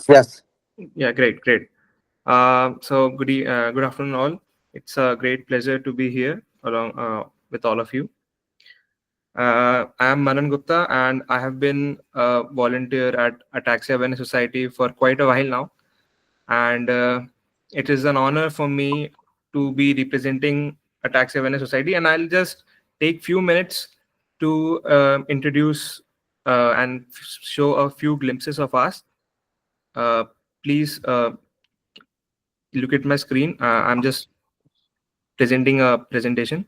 Yes. Yeah, great, great. Good afternoon, all. It's a great pleasure to be here along with all of you. I am Manan Gupta, and I have been a volunteer at Ataxia Awareness Society for quite a while now. And it is an honor for me to be representing Ataxia Awareness Society. And I'll just take few minutes to introduce and show a few glimpses of us. Uh, Please look at my screen. I'm just presenting a presentation.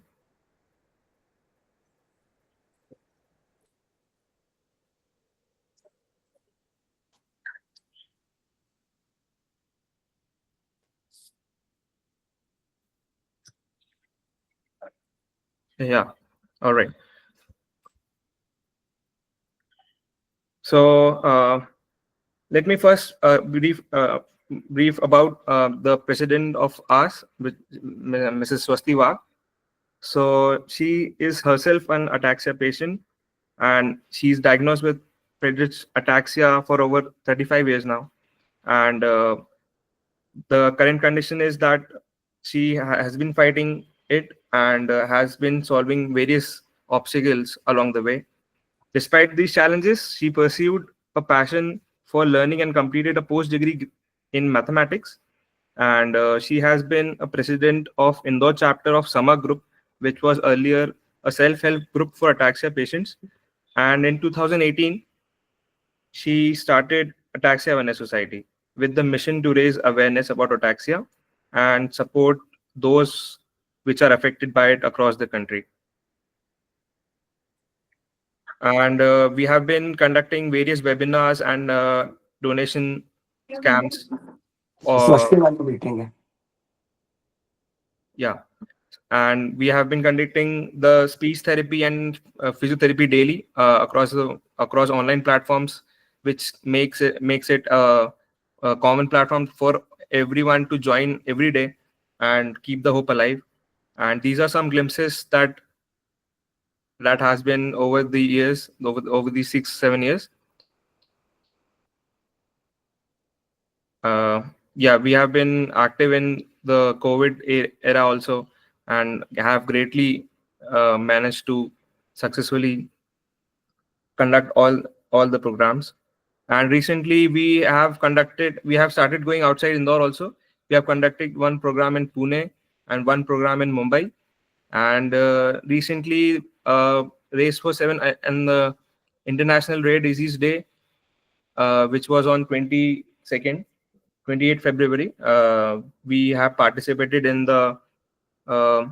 Yeah. All right. So let me first brief about the president of us, Mrs. Swasti Wag. So she is herself an ataxia patient, and she's diagnosed with Friedreich's ataxia for over 35 years now. And the current condition is that she has been fighting it and has been solving various obstacles along the way. Despite these challenges, she pursued a passion for learning and completed a post degree in mathematics. And she has been a president of Indore chapter of Sama Group, which was earlier a self-help group for ataxia patients. And in 2018, she started Ataxia Awareness Society with the mission to raise awareness about ataxia and support those which are affected by it across the country. And we have been conducting various webinars and donation scams. Uh, Swasti वाली meeting है. yeah, and we have been conducting the speech therapy and physiotherapy daily across online platforms, which makes it a common platform for everyone to join every day and keep the hope alive. And these are some glimpses that has been over the years, over these 6-7 years. Yeah, we have been active in the COVID era also, and have greatly managed to successfully conduct all the programs. And recently, we have started going outside Indore also. We have conducted one program in Pune and one program in Mumbai. And recently, Race for Seven and the International Rare Disease Day, which was on 22nd 28th February, we have participated in the uh,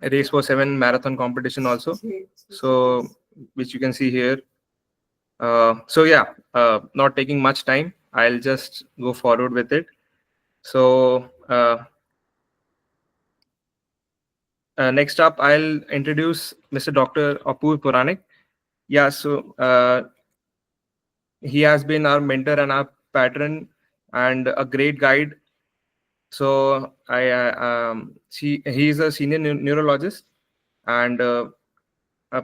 Race for Seven marathon competition also. So, which you can see here. So yeah, not taking much time. I'll just go forward with it. So next up, I'll introduce Mr. Dr. Apur Puranik. Yeah, so he has been our mentor and our patron and a great guide. So he is a senior neurologist, and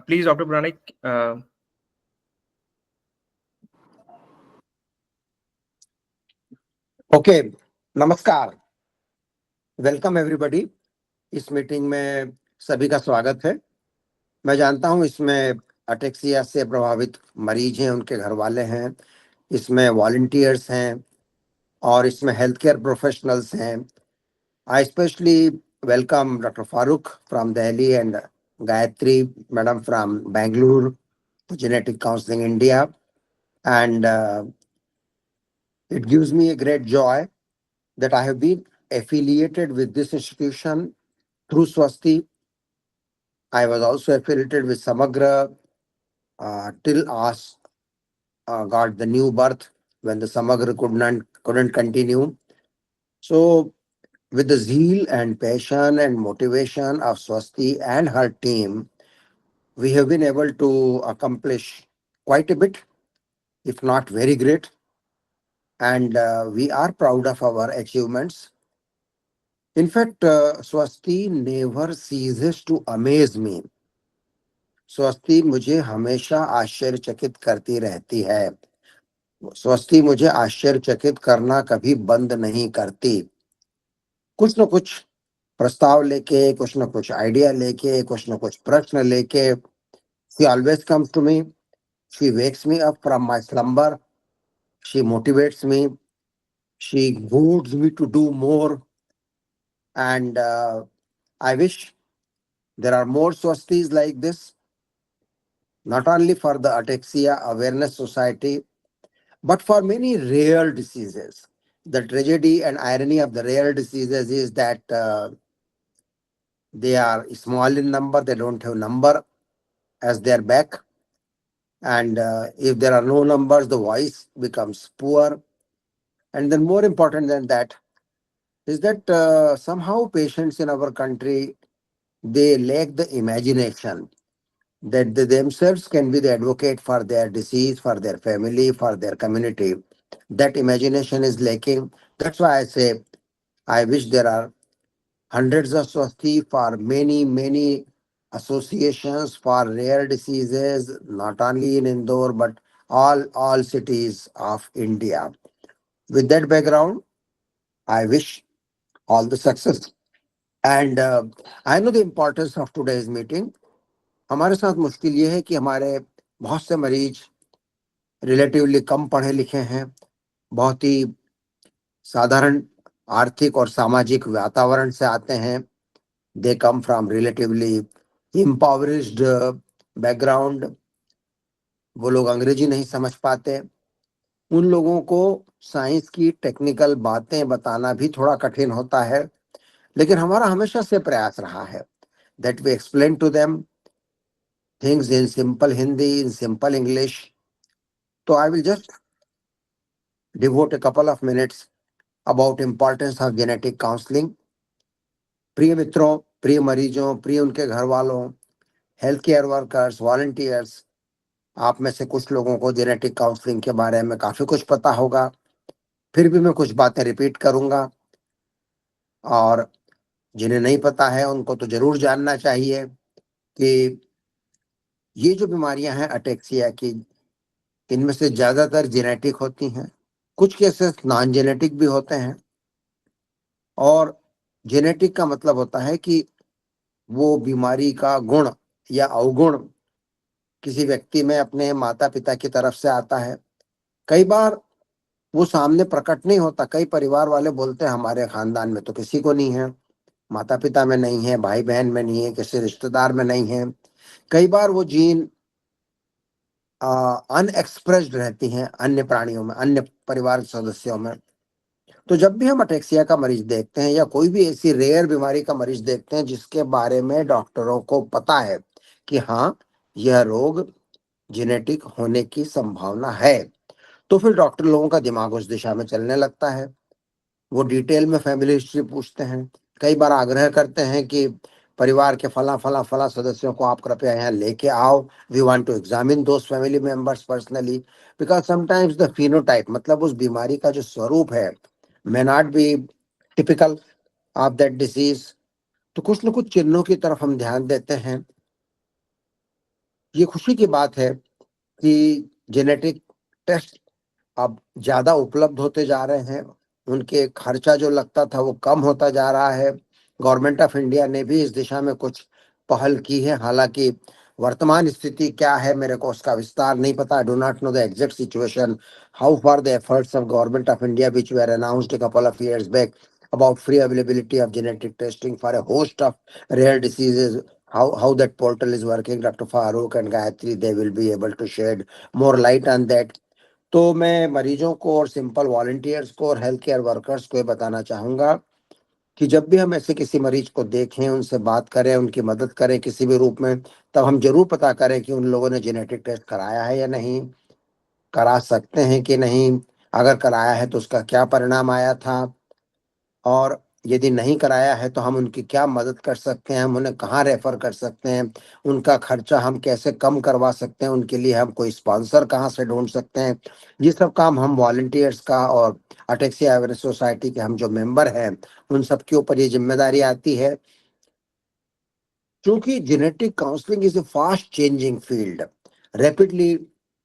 please, Dr. Puranik. Okay. नमस्कार. Welcome everybody. इस meeting में सभी का स्वागत है. मैं जानता हूं इसमें अटेक्सिया से प्रभावित मरीज हैं, उनके घर वाले हैं, इसमें वॉलंटियर्स हैं और इसमें हेल्थ केयर प्रोफेशनल्स हैं. I specially welcome doctor Farooq from Delhi and Gayatri madam from Bengaluru, genetic counselling India. And it gives me a great joy that I have been affiliated with this institution through Swasti. I was also affiliated with Samagra till us got the new birth when the Samagra couldn't continue. So with the zeal and passion and motivation of Swasti and her team, we have been able to accomplish quite a bit, if not very great. And we are proud of our achievements. In fact, Swasti never ceases to amaze me. स्वस्ति मुझे हमेशा आश्चर्यचकित करती रहती है. स्वस्ति मुझे आश्चर्यचकित करना कभी बंद नहीं करती। कुछ न कुछ प्रस्ताव लेके, कुछ न कुछ आइडिया लेके, कुछ न कुछ प्रश्न लेके, she always comes to me. She wakes me up from my slumber. She motivates me. She moves me to do more. And I wish there are more Swastis like this, not only for the Ataxia Awareness Society, but for many rare diseases. The tragedy and irony of the rare diseases is that they are small in number, they don't have number as their back. And if there are no numbers, the voice becomes poor. And then, more important than that, is that somehow patients in our country, they lack the imagination that they themselves can be the advocate for their disease, for their family, for their community. That imagination is lacking. That's why I say I wish there are hundreds of Swasti for many associations for rare diseases, not only in Indore, but all cities of India. With that background, I wish all the success. And I know the importance of today's meeting. हमारे साथ मुश्किल ये है कि हमारे बहुत से मरीज रिलेटिवली कम पढ़े लिखे हैं, बहुत ही साधारण आर्थिक और सामाजिक वातावरण से आते हैं. दे कम फ्रॉम रिलेटिवली इम्पॉवरिश्ड बैकग्राउंड. वो लोग अंग्रेजी नहीं समझ पाते. उन लोगों को साइंस की टेक्निकल बातें बताना भी थोड़ा कठिन होता है, लेकिन हमारा हमेशा से प्रयास रहा है that we explain to them things in simple Hindi, in simple English. So I will just devote a couple of minutes about importance of genetic counseling. प्रिय मित्रों, प्रिय मरीजों, प्रिय उनके घर वालों, हेल्थ केयर वर्कर्स, वॉलंटियर्स, आप में से कुछ लोगों को जेनेटिक काउंसलिंग के बारे में काफी कुछ पता होगा. फिर भी मैं कुछ बातें रिपीट करूंगा, और जिन्हें नहीं पता है उनको तो जरूर जानना चाहिए कि ये जो बीमारियां हैं अटेक्सिया की, इनमें से ज्यादातर जेनेटिक होती हैं. कुछ केसेस नॉन जेनेटिक भी होते हैं. और जेनेटिक का मतलब होता है कि वो बीमारी का गुण या अवगुण किसी व्यक्ति में अपने माता पिता की तरफ से आता है. कई बार वो सामने प्रकट नहीं होता. कई परिवार वाले बोलते हैं हमारे खानदान में तो किसी को नहीं है, माता पिता में नहीं है, भाई बहन में नहीं है, किसी रिश्तेदार में नहीं है. कई बार वो जीन अनएक्सप्रेस्ड रहती हैं अन्य प्राणियों में, अन्य परिवार सदस्यों में. तो जब भी हम अटेक्सिया का मरीज देखते हैं या कोई भी ऐसी रेयर बीमारी का मरीज देखते हैं जिसके बारे में डॉक्टरों को पता है कि हाँ, यह रोग जेनेटिक होने की संभावना है, तो फिर डॉक्टर लोगों का दिमाग उस दिशा में चलने लगता है. वो डिटेल में फैमिली हिस्ट्री पूछते हैं. कई बार आग्रह करते हैं कि परिवार के फला फला फला सदस्यों को आप कृपया यहाँ लेके आओ. We want to examine those family members personally, because sometimes the phenotype, मतलब उस बीमारी का जो स्वरूप है, may not be typical of that disease. तो कुछ न कुछ चिन्हों की तरफ हम ध्यान देते हैं. ये खुशी की बात है कि जेनेटिक टेस्ट अब ज्यादा उपलब्ध होते जा रहे हैं. उनके खर्चा जो लगता था वो कम होता जा रहा है. गवर्नमेंट ऑफ इंडिया ने भी इस दिशा में कुछ पहल की है. हालांकि वर्तमान स्थिति क्या है मेरे को उसका विस्तार नहीं पता. I do not know the exact situation. How far the efforts of government of India which were announced a couple of years back about free availability of genetic testing for a host of rare diseases, how that portal is working. Dr. Farooq and Gayatri, they will be able to shed more light on that. तो मैं मरीजों को और simple volunteers को और health care workers को ये बताना चाहूंगा कि जब भी हम ऐसे किसी मरीज को देखें, उनसे बात करें, उनकी मदद करें किसी भी रूप में, तब हम जरूर पता करें कि उन लोगों ने जेनेटिक टेस्ट कराया है या नहीं, करा सकते हैं कि नहीं, अगर कराया है तो उसका क्या परिणाम आया था, और यदि नहीं कराया है तो हम उनकी क्या मदद कर सकते हैं, हम उन्हें कहाँ रेफर कर सकते हैं, उनका खर्चा हम कैसे कम करवा सकते हैं, उनके लिए हम कोई स्पॉन्सर कहाँ से ढूंढ सकते हैं. ये सब काम हम वॉलंटियर्स का और अटेक्सिया अवेयरनेस सोसाइटी के हम जो मेंबर हैं उन सब के ऊपर ये जिम्मेदारी आती है. क्योंकि genetic counselling is a fast changing field. Rapidly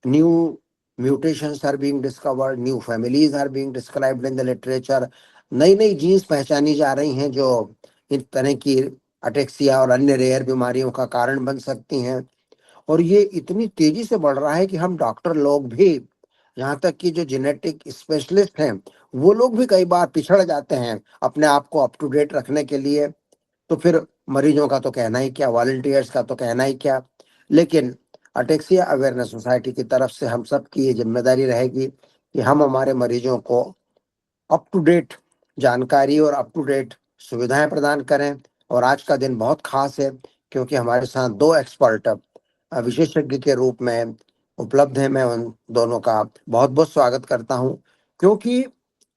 new mutations are being discovered, new families are being described in the literature, नई नई जीन्स पहचानी जा रही हैं जो इन तरह की अटेक्सिया और अन्य रेयर बीमारियों का कारण बन सकती हैं। और ये इतनी तेजी से बढ़ रहा है कि हम डॉक्टर लोग भी, यहाँ तक कि जो जेनेटिक स्पेशलिस्ट हैं, वो लोग भी कई बार पिछड़ जाते हैं अपने आप को अप टू डेट रखने के लिए। तो फिर मरीजों का तो कहना ही क्या, वॉलंटियर्स का तो कहना ही क्या। लेकिन अटेक्सिया अवेयरनेस सोसाइटी की तरफ से हम सब की ये जिम्मेदारी रहेगी कि हम हमारे मरीजों को अप टू डेट जानकारी और अप टू डेट सुविधाएं प्रदान करें। और आज का दिन बहुत खास है क्योंकि हमारे साथ दो एक्सपर्ट विशेषज्ञ के रूप में उपलब्ध हैं। मैं उन दोनों का बहुत बहुत स्वागत करता हूं, क्योंकि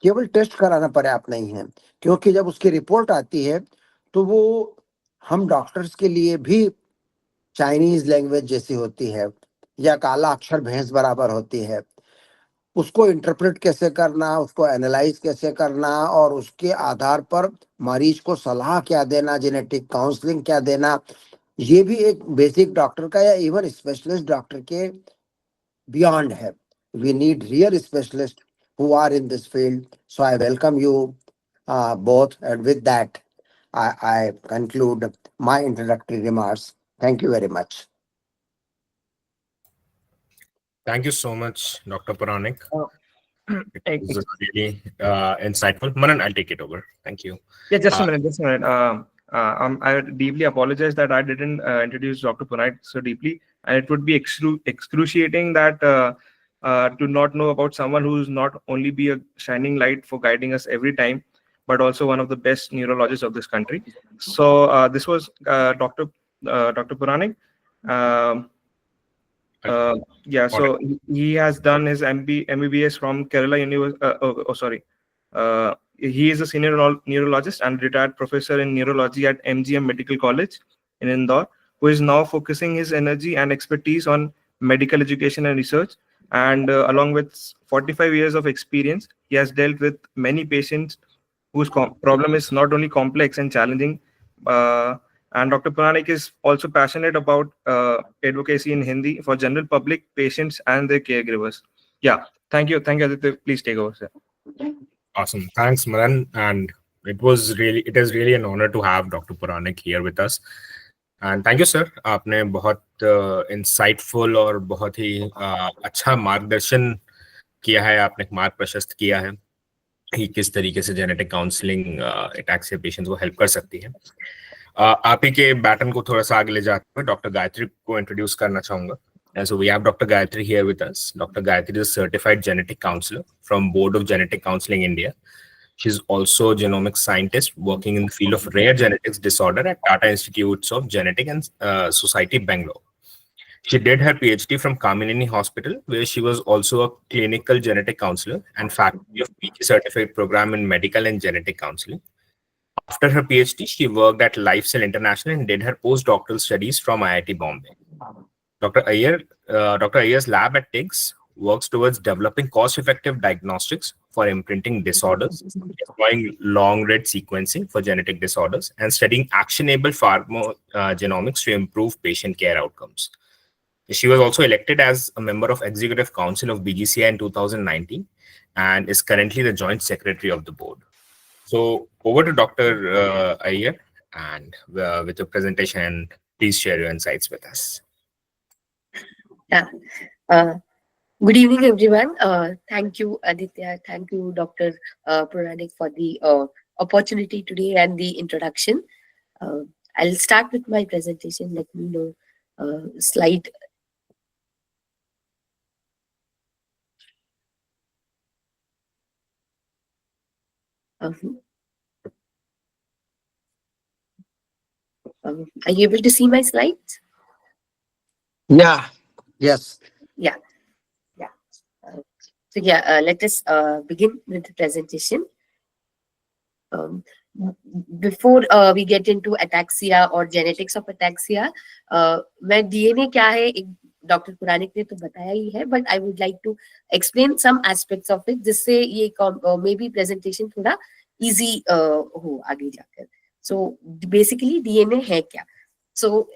केवल टेस्ट कराना पर्याप्त नहीं है, क्योंकि जब उसकी रिपोर्ट आती है तो वो हम डॉक्टर्स के लिए भी चाइनीज लैंग्वेज जैसी होती है या काला अक्षर भैंस बराबर होती है। उसको इंटरप्रेट कैसे करना, उसको एनालाइज कैसे करना और उसके आधार पर मरीज को सलाह क्या देना, जेनेटिक काउंसलिंग क्या देना, ये भी एक बेसिक डॉक्टर का या इवन स्पेशलिस्ट डॉक्टर के बियॉन्ड है। We need real specialist who are in this field. So I welcome you both, and with that I conclude my introductory remarks. Thank you very much. Thank you so much, Dr. Puranik. It was Ex- really insightful. Manan, I'll take it over. Thank you. Yeah, just a minute, just a minute. I deeply apologize that I didn't introduce Dr. Puranik so deeply, and it would be excruciating that to not know about someone who's not only be a shining light for guiding us every time, but also one of the best neurologists of this country. So this was Dr. Puranik. Yeah, so he has done his MBBS from Kerala University. He is a senior neurologist and retired professor in neurology at MGM Medical College in Indore, who is now focusing his energy and expertise on medical education and research. And along with 45 years of experience, he has dealt with many patients whose problem is not only complex and challenging. And Dr. Puranik is also passionate about advocacy in Hindi for general public, patients, and their caregivers. Yeah, thank you. Thank you, Aditya. Please take over, sir. Awesome. Thanks, Manan. And it is really an honor to have Dr. Puranik here with us. And thank you, sir. आपने बहुत insightful और बहुत ही अच्छा मार्गदर्शन किया है, आपने एक मार्ग प्रशस्त किया है कि किस तरीके से जेनेटिक काउंसलिंग अटैक्सिया पेशेंट्स को हेल्प कर सकती है। आप ही के बैटन को थोड़ा सा आगे ले जाते हुए डॉक्टर गायत्री को इंट्रोड्यूस करना चाहूंगा। So we have Dr. Gayatri here with us. Dr. Gayatri is a certified genetic counselor from Board of Genetic Counseling India. She's also a genomics scientist working in the field of rare genetics disorder at Tata Institutes of Genetic and Society, Bangalore. She did her PhD from Kamineni Hospital, where she was also a clinical genetic counselor and faculty of PG certified program in medical and genetic counseling. After her PhD, she worked at LifeCell International and did her postdoctoral studies from IIT Bombay. Dr. Iyer's lab at TIGS works towards developing cost-effective diagnostics for imprinting disorders, employing long-read sequencing for genetic disorders, and studying actionable pharmacogenomics to improve patient care outcomes. She was also elected as a member of Executive Council of BGCI in 2019 and is currently the Joint Secretary of the board. So over to Dr. Iyer and with your presentation, and please share your insights with us. Yeah. Good evening, everyone. Thank you, Aditya. Thank you, Dr. Puranik, for the opportunity today and the introduction. I'll start with my presentation. Let me know slide. Are you able to see my slides? Yeah. Yes. Yeah. Yeah. So let us begin with the presentation. Before we get into ataxia or genetics of ataxia, मैं DNA क्या है एक doctor Puranic ने तो बताया ही है, but I would like to explain some aspects of it जिससे ये maybe presentation थोड़ा easy हो आगे जाकर. So basically DNA है क्या? So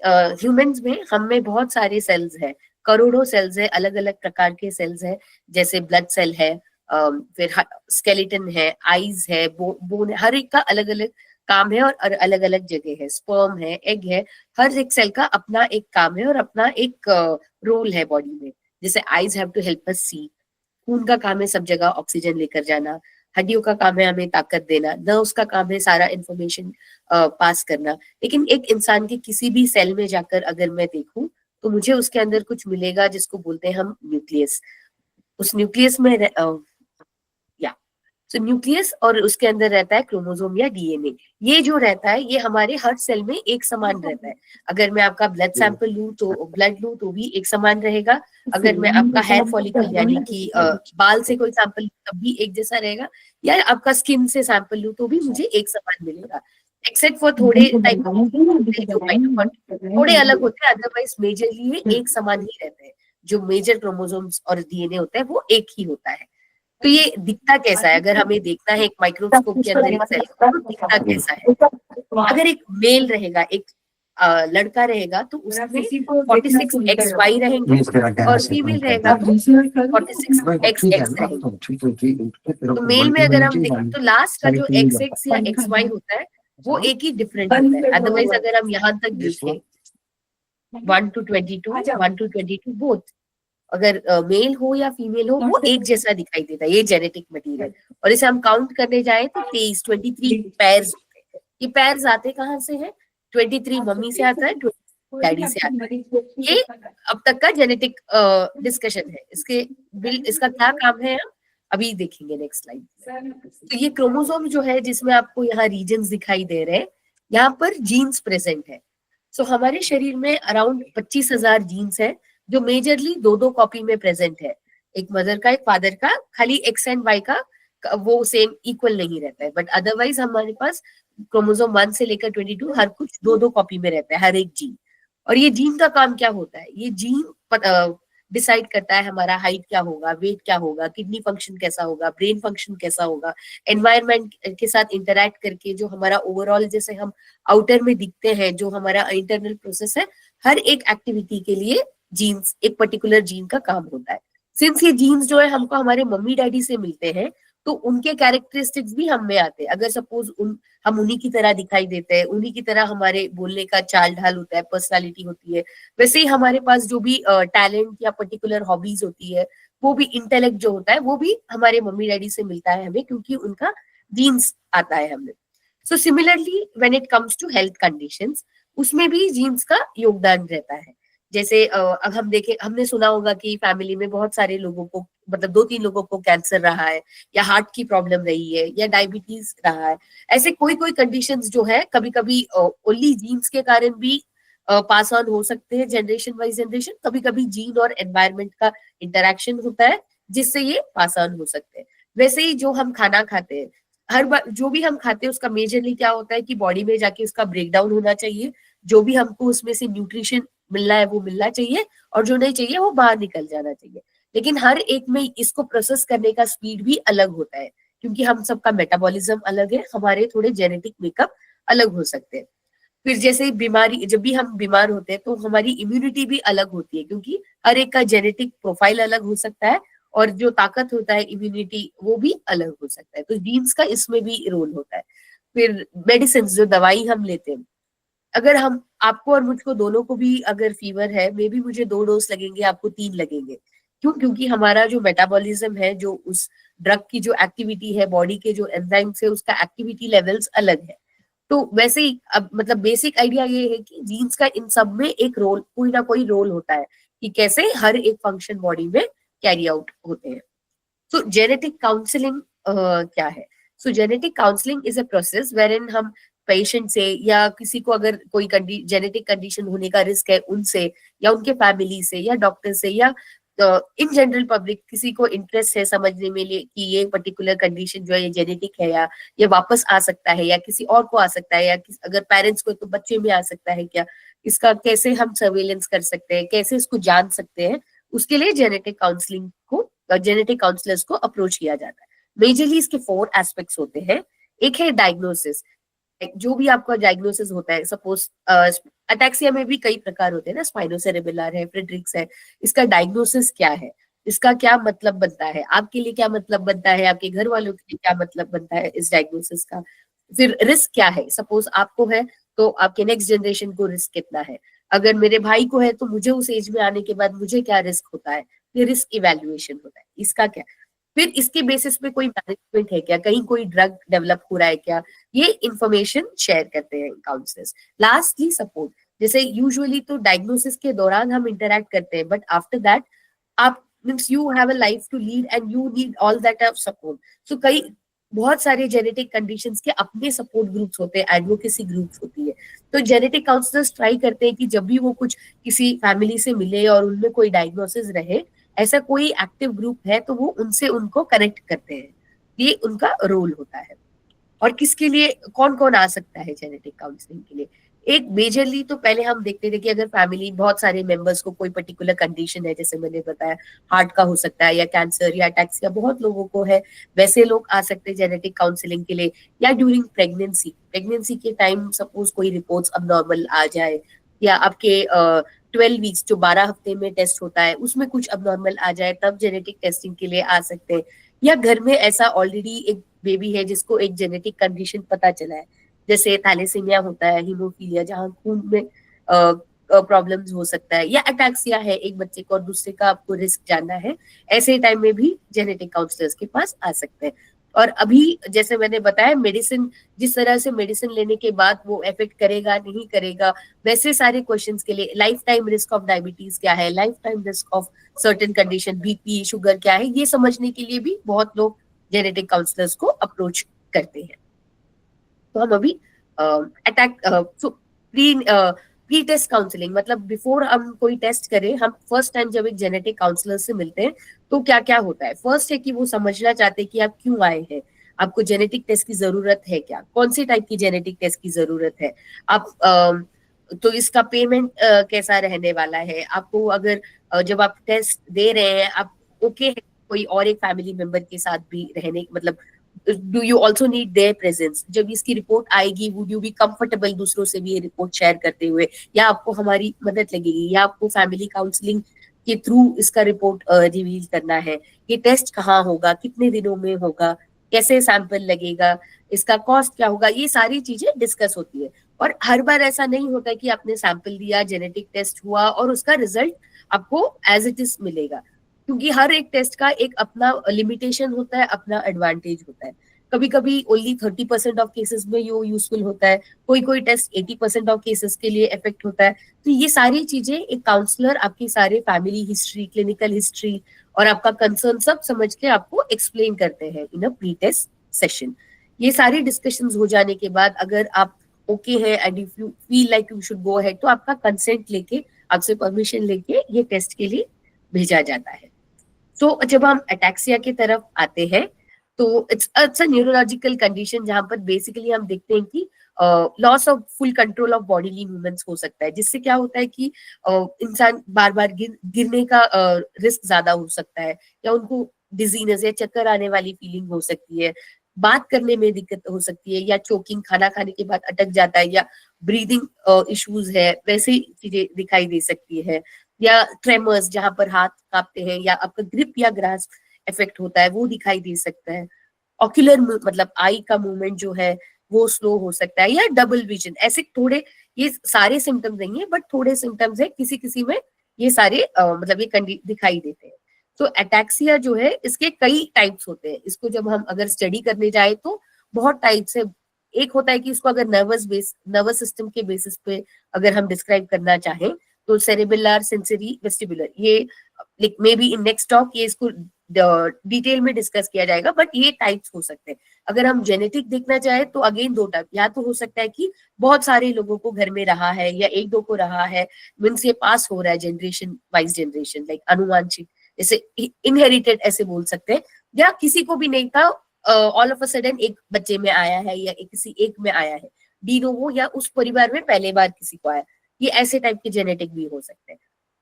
humans में हम में बहुत सारे cells हैं करोड़ों सेल्स है, अलग अलग प्रकार के सेल्स है, जैसे ब्लड सेल है, फिर स्केलेटन है, आईज है, बोन, हर एक का अलग अलग काम है और अलग अलग जगह है, स्पर्म है, एग है, हर एक सेल का अपना एक काम है और अपना एक रोल है बॉडी में। जैसे eyes have to help us see, खून का काम है सब जगह ऑक्सीजन लेकर जाना, हड्डियों का काम है हमें ताकत देना, नर्व्स का काम है सारा इंफॉर्मेशन पास करना। लेकिन एक इंसान के किसी भी सेल में जाकर अगर मैं देखूं तो मुझे उसके अंदर कुछ मिलेगा जिसको बोलते हैं हम न्यूक्लियस। उस न्यूक्लियस में न्यूक्लियस और उसके अंदर रहता है क्रोमोसोम या डीएनए। ये जो रहता है ये हमारे हर सेल में एक समान रहता है। अगर मैं आपका ब्लड सैंपल लूं तो ब्लड लूं तो भी एक समान रहेगा, अगर मैं आपका हेयर फॉलिकल यानी कि बाल से कोई सैंपल लूं तब भी एक जैसा रहेगा, या आपका स्किन से सैंपल लूं तो भी मुझे एक समान मिलेगा, एक्सेप्ट फॉर थोड़े टाइप थोड़े अलग होते हैं, अदरवाइज मेजरली ये एक समान ही रहते हैं। जो मेजर क्रोमोसोम्स और डीएनए होता है वो एक ही होता है। तो ये दिखता कैसा है, अगर हमें देखना है एक माइक्रोस्कोप के अंदर एक सेल तो दिखता कैसा है। अगर एक मेल रहेगा, एक लड़का रहेगा तो उसमें 46XY रहेंगे और फीमेल रहेगा तो 46XX रहेंगे। तो मेल में अगर हम देखें तो लास्ट का जो XX या XY होता है वो एक ही डिफरेंट होता है। अदरवाइज अगर हम यहाँ तक देखें 1 to 22 बोथ, अगर मेल हो या फीमेल हो वो एक जैसा दिखाई देता है, ये जेनेटिक मटेरियल। और इसे हम काउंट करने जाए तो 23 पैर्स होते हैं। ये पैर्स आते कहाँ से हैं? 23 मम्मी से आता है, 23 डैडी से आता है। ये अब तक का जेनेटिक डिस्कशन है। इसका क्या काम है हम अभी देखेंगे नेक्स्ट स्लाइड। तो ये क्रोमोसोम जो है जिसमें आपको यहाँ रीजन्स दिखाई दे रहे हैं, यहाँ पर जीन्स प्रेजेंट है। सो हमारे शरीर में अराउंड 25,000 जीन्स है जो मेजरली दो कॉपी में प्रेजेंट है, एक मदर का एक फादर का। खाली एक्स एंड वाई का वो सेम इक्वल नहीं रहता है, बट अदरवाइज हमारे पास क्रोमोसोम 1 से लेकर 22 हर कुछ दो कॉपी में रहता है, हर एक जीन। और ये जीन का काम क्या होता है? ये जीन डिसाइड करता है हमारा हाइट क्या होगा, वेट क्या होगा, किडनी फंक्शन कैसा होगा, ब्रेन फंक्शन कैसा होगा, एनवायरनमेंट के साथ इंटरैक्ट करके जो हमारा ओवरऑल जैसे हम आउटर में दिखते हैं, जो हमारा इंटरनल प्रोसेस है, हर एक एक्टिविटी के लिए जीन्स, एक पर्टिकुलर जीन का काम होता है। सिंस ये जीन्स जो है हमको हमारे मम्मी डैडी से मिलते हैं तो उनके कैरेक्टरिस्टिक्स भी हम में आते हैं। अगर सपोज हम उन्हीं की तरह दिखाई देते हैं, उन्हीं की तरह हमारे बोलने का चाल ढाल होता है, पर्सनालिटी होती है, वैसे ही हमारे पास जो भी टैलेंट या पर्टिकुलर हॉबीज होती है, वो भी इंटेलेक्ट जो होता है वो भी हमारे मम्मी डैडी से मिलता है हमें, क्योंकि उनका जीन्स आता है हमें। So similarly when it comes to health conditions, उसमें भी जीन्स का योगदान रहता है। जैसे अब हम देखें, हमने सुना होगा कि फैमिली में बहुत सारे लोगों को, मतलब 2-3 लोगों को कैंसर रहा है, या हार्ट की प्रॉब्लम रही है, या डायबिटीज रहा है। ऐसे कोई कंडीशंस जो है कभी कभी ओनली जीन्स के कारण भी पास ऑन हो सकते हैं जनरेशन वाइज जनरेशन, कभी कभी जीन और एनवायरनमेंट का इंटरेक्शन होता है जिससे ये पास ऑन हो सकते हैं। वैसे ही जो हम खाना खाते हैं, हर बार जो भी हम खाते हैं उसका मेजरली क्या होता है कि बॉडी में जाके उसका ब्रेक डाउन होना चाहिए, जो भी हमको उसमें से न्यूट्रिशन मिलना है वो मिलना चाहिए, और जो नहीं चाहिए वो बाहर निकल जाना चाहिए। लेकिन हर एक में इसको प्रोसेस करने का स्पीड भी अलग होता है, क्योंकि हम सबका मेटाबॉलिज्म अलग है, हमारे थोड़े जेनेटिक मेकअप अलग हो सकते हैं। फिर जैसे बीमारी, जब भी हम बीमार होते हैं तो हमारी इम्यूनिटी भी अलग होती है, क्योंकि हर एक का जेनेटिक प्रोफाइल अलग हो सकता है, और जो ताकत होता है इम्यूनिटी वो भी अलग हो सकता है। तो जीन्स का इसमें भी रोल होता है। फिर मेडिसिन, जो दवाई हम लेते हैं, अगर हम, आपको और मुझको दोनों को भी अगर फीवर है, मे बी मुझे 2 डोज लगेंगे, आपको 3 लगेंगे। क्यों? क्योंकि हमारा जो मेटाबॉलिज्म है, जो उस ड्रग की जो एक्टिविटी है, बॉडी के जो एंजाइम्स है, उसका एक्टिविटी लेवल्स अलग है। तो वैसे ही अब मतलब बेसिक आइडिया ये है कि जीन्स का इन सब में एक रोल, कोई ना कोई रोल होता है कि कैसे हर एक फंक्शन बॉडी में कैरी आउट होते हैं। तो जेनेटिक काउंसलिंग क्या है? So genetic counselling is a process wherein हम पेशेंट से, या किसी को अगर कोई जेनेटिक कंडीशन होने का रिस्क है उनसे, या उनके फैमिली से, या डॉक्टर से, या इन जनरल पब्लिक किसी को इंटरेस्ट है समझने में कि ये पर्टिकुलर कंडीशन जो है ये जेनेटिक है, या ये वापस आ सकता है, या किसी और को आ सकता है, या अगर पेरेंट्स को तो बच्चे में आ सकता है क्या, इसका कैसे हम सर्वेलेंस कर सकते हैं, कैसे इसको जान सकते हैं, उसके लिए जेनेटिक काउंसलिंग को, जेनेटिक काउंसलर्स को अप्रोच किया जाता है। मेजरली इसके 4 एस्पेक्ट्स होते हैं। एक है डायग्नोसिस, जो भी आपका डायग्नोसिस होता है, सपोज अटैक्सिया में भी कई प्रकार होते हैं ना, स्पाइनोसेरेबुलर है, फ्रेडरिक्स है, इसका डायग्नोसिस क्या है, इसका क्या मतलब बनता है, आपके लिए क्या मतलब बनता है, आपके घर वालों के लिए क्या मतलब बनता है इस डायग्नोसिस का, फिर रिस्क क्या है, सपोज आपको है तो आपके नेक्स्ट जनरेशन को रिस्क कितना है, अगर मेरे भाई को है तो मुझे उस एज में आने के बाद मुझे क्या रिस्क होता है, ये रिस्क इवेल्युएशन होता है, इसका क्या, फिर इसके बेसिस पे कोई मैनेजमेंट है क्या, कहीं कोई ड्रग डेवलप हो रहा है क्या, ये इंफॉर्मेशन शेयर करते हैं काउंसलर्स। लास्टली सपोर्ट, जैसे यूजुअली तो डायग्नोसिस के दौरान हम इंटरैक्ट करते हैं, बट आफ्टर दैट आप means you have a life to lead and you need all that of support. So कई बहुत सारे जेनेटिक कंडीशंस के अपने सपोर्ट ग्रुप्स होते हैं, एडवोकेसी ग्रुप्स होती है, तो जेनेटिक काउंसलर्स ट्राई करते हैं कि जब भी वो कुछ किसी फैमिली से मिले और उनमें कोई डायग्नोसिस रहे, ऐसा कोई एक्टिव ग्रुप है तो वो उनसे उनको कनेक्ट करते हैं, ये उनका रोल होता है। और किसके लिए कौन कौन आ सकता है जेनेटिक काउंसलिंग के लिए, एक मेजरली तो पहले हम देखते थे कि अगर फैमिली बहुत सारे मेंबर्स को कोई पर्टिकुलर कंडीशन है, जैसे मैंने बताया हार्ट का हो सकता है या कैंसर या अटैक्सिया बहुत लोगों को है, वैसे लोग आ सकते हैं जेनेटिक काउंसलिंग के लिए। या ड्यूरिंग प्रेगनेंसी के टाइम सपोज कोई रिपोर्ट्स अबनॉर्मल आ जाए, या आपके 12 वीक्स जो 12 हफ्ते में टेस्ट होता है उसमें कुछ अबनॉर्मल आ जाए, तब जेनेटिक टेस्टिंग के लिए आ सकते हैं। या घर में ऐसा ऑलरेडी एक बेबी है जिसको एक जेनेटिक कंडीशन पता चला है, जैसे थैलेसीमिया होता है, हीमोफीलिया जहाँ खून में प्रॉब्लम्स हो सकता है, या अटैक्सिया है एक बच्चे को और दूसरे का आपको रिस्क जानना है, ऐसे टाइम में भी जेनेटिक काउंसलर्स के पास आ सकते हैं। और अभी जैसे मैंने बताया मेडिसिन, जिस तरह से मेडिसिन लेने के बाद वो इफेक्ट करेगा नहीं करेगा, वैसे सारे क्वेश्चंस के लिए life time risk of diabetes क्या है, life time risk of certain condition BP sugar क्या है, ये समझने के लिए भी बहुत लोग जेनेटिक काउंसलर्स को अप्रोच करते हैं। तो हम अभी प्री टेस्ट काउंसलिंग, मतलब बिफोर हम कोई टेस्ट करें, हम फर्स्ट टाइम जब एक जेनेटिक काउंसलर से मिलते हैं तो क्या क्या होता है। फर्स्ट है कि वो समझना चाहते हैं कि आप क्यों आए हैं, आपको जेनेटिक टेस्ट की जरूरत है क्या, कौन सी टाइप की जेनेटिक टेस्ट की जरूरत है, आप तो इसका पेमेंट कैसा रहने वाला है, आपको अगर जब आप टेस्ट दे रहे हैं आप ओके है कोई और एक फैमिली मेंबर के साथ भी रहने, मतलब do you also need their presence, जब इसकी रिपोर्ट आएगी वुड यू बी कंफर्टेबल दूसरों से भी ये रिपोर्ट शेयर करते हुए, या आपको हमारी मदद लगेगी, या आपको फैमिली काउंसलिंग के थ्रू इसका रिपोर्ट रिवील करना है, ये टेस्ट कहाँ होगा, कितने दिनों में होगा, कैसे सैंपल लगेगा, इसका कॉस्ट क्या होगा, ये सारी चीजें डिस्कस होती है। और हर बार ऐसा नहीं होता कि आपने सैंपल दिया, जेनेटिक टेस्ट हुआ और उसका रिजल्ट आपको एज इट इज मिलेगा, क्योंकि हर एक टेस्ट का एक अपना लिमिटेशन होता है, अपना एडवांटेज होता है। कभी कभी ओनली 30% ऑफ केसेस में ये यूजफुल होता है, कोई टेस्ट 80% ऑफ केसेस के लिए इफेक्ट होता है। तो ये सारी चीजें एक काउंसलर आपकी सारे फैमिली हिस्ट्री, क्लिनिकल हिस्ट्री और आपका कंसर्न सब समझ के आपको एक्सप्लेन करते हैं इन अ प्री टेस्ट सेशन। ये सारी डिस्कशंस हो जाने के बाद अगर आप ओके है and if you feel like you should go ahead, तो आपका कंसेंट लेके, आपसे परमिशन लेके ये टेस्ट के लिए भेजा जाता है। तो जब हम अटैक्सिया की तरफ आते हैं तो इट्स अ न्यूरोलॉजिकल कंडीशन जहां पर बेसिकली हम देखते हैं कि loss of full control of bodily movements हो सकता है, जिससे क्या होता है कि इंसान बार बार गिरने का रिस्क ज्यादा हो सकता है, या उनको डिजीनेस या चक्कर आने वाली फीलिंग हो सकती है, बात करने में दिक्कत हो सकती है, या चोकिंग, खाना खाने के बाद अटक जाता है, या ब्रीदिंग इश्यूज है, वैसी चीजें दिखाई दे सकती है, या ट्रेमर्स जहां पर हाथ कांपते हैं, या आपका ग्रिप या ग्रास्प इफेक्ट होता है वो दिखाई दे सकता है। ऑक्यूलर मतलब आई का मूवमेंट जो है वो स्लो हो सकता है, या डबल विजन, ऐसे थोड़े, ये सारे सिम्टम्स नहीं है बट थोड़े सिम्टम्स है, किसी किसी में ये सारे मतलब ये दिखाई देते हैं। तो अटैक्सिया जो है इसके कई टाइप्स होते हैं, इसको जब हम अगर स्टडी करने जाए तो बहुत टाइप्स है। एक होता है कि इसको अगर नर्वस सिस्टम के बेसिस पे अगर हम डिस्क्राइब करना चाहें तो सेरेबेलर, सेंसरी, वेस्टिबुलर, ये may be in next talk ये इसको डिटेल में डिस्कस किया जाएगा, बट ये टाइप्स हो सकते हैं। अगर हम जेनेटिक देखना चाहे तो अगेन दो टाइप, या तो हो सकता है कि बहुत सारे लोगों को घर में रहा है या एक दो को रहा है, मीन्स ये पास हो रहा है जनरेशन वाइज जनरेशन, लाइक अनुवांशिक, जैसे इनहेरिटेड ऐसे बोल सकते हैं, या किसी को भी नहीं था, ऑल ऑफ अ सडन एक बच्चे में आया है या किसी एक में आया है, डी नोवो, या उस परिवार में पहले बार किसी को आया, ये ऐसे टाइप के जेनेटिक भी हो सकते हैं।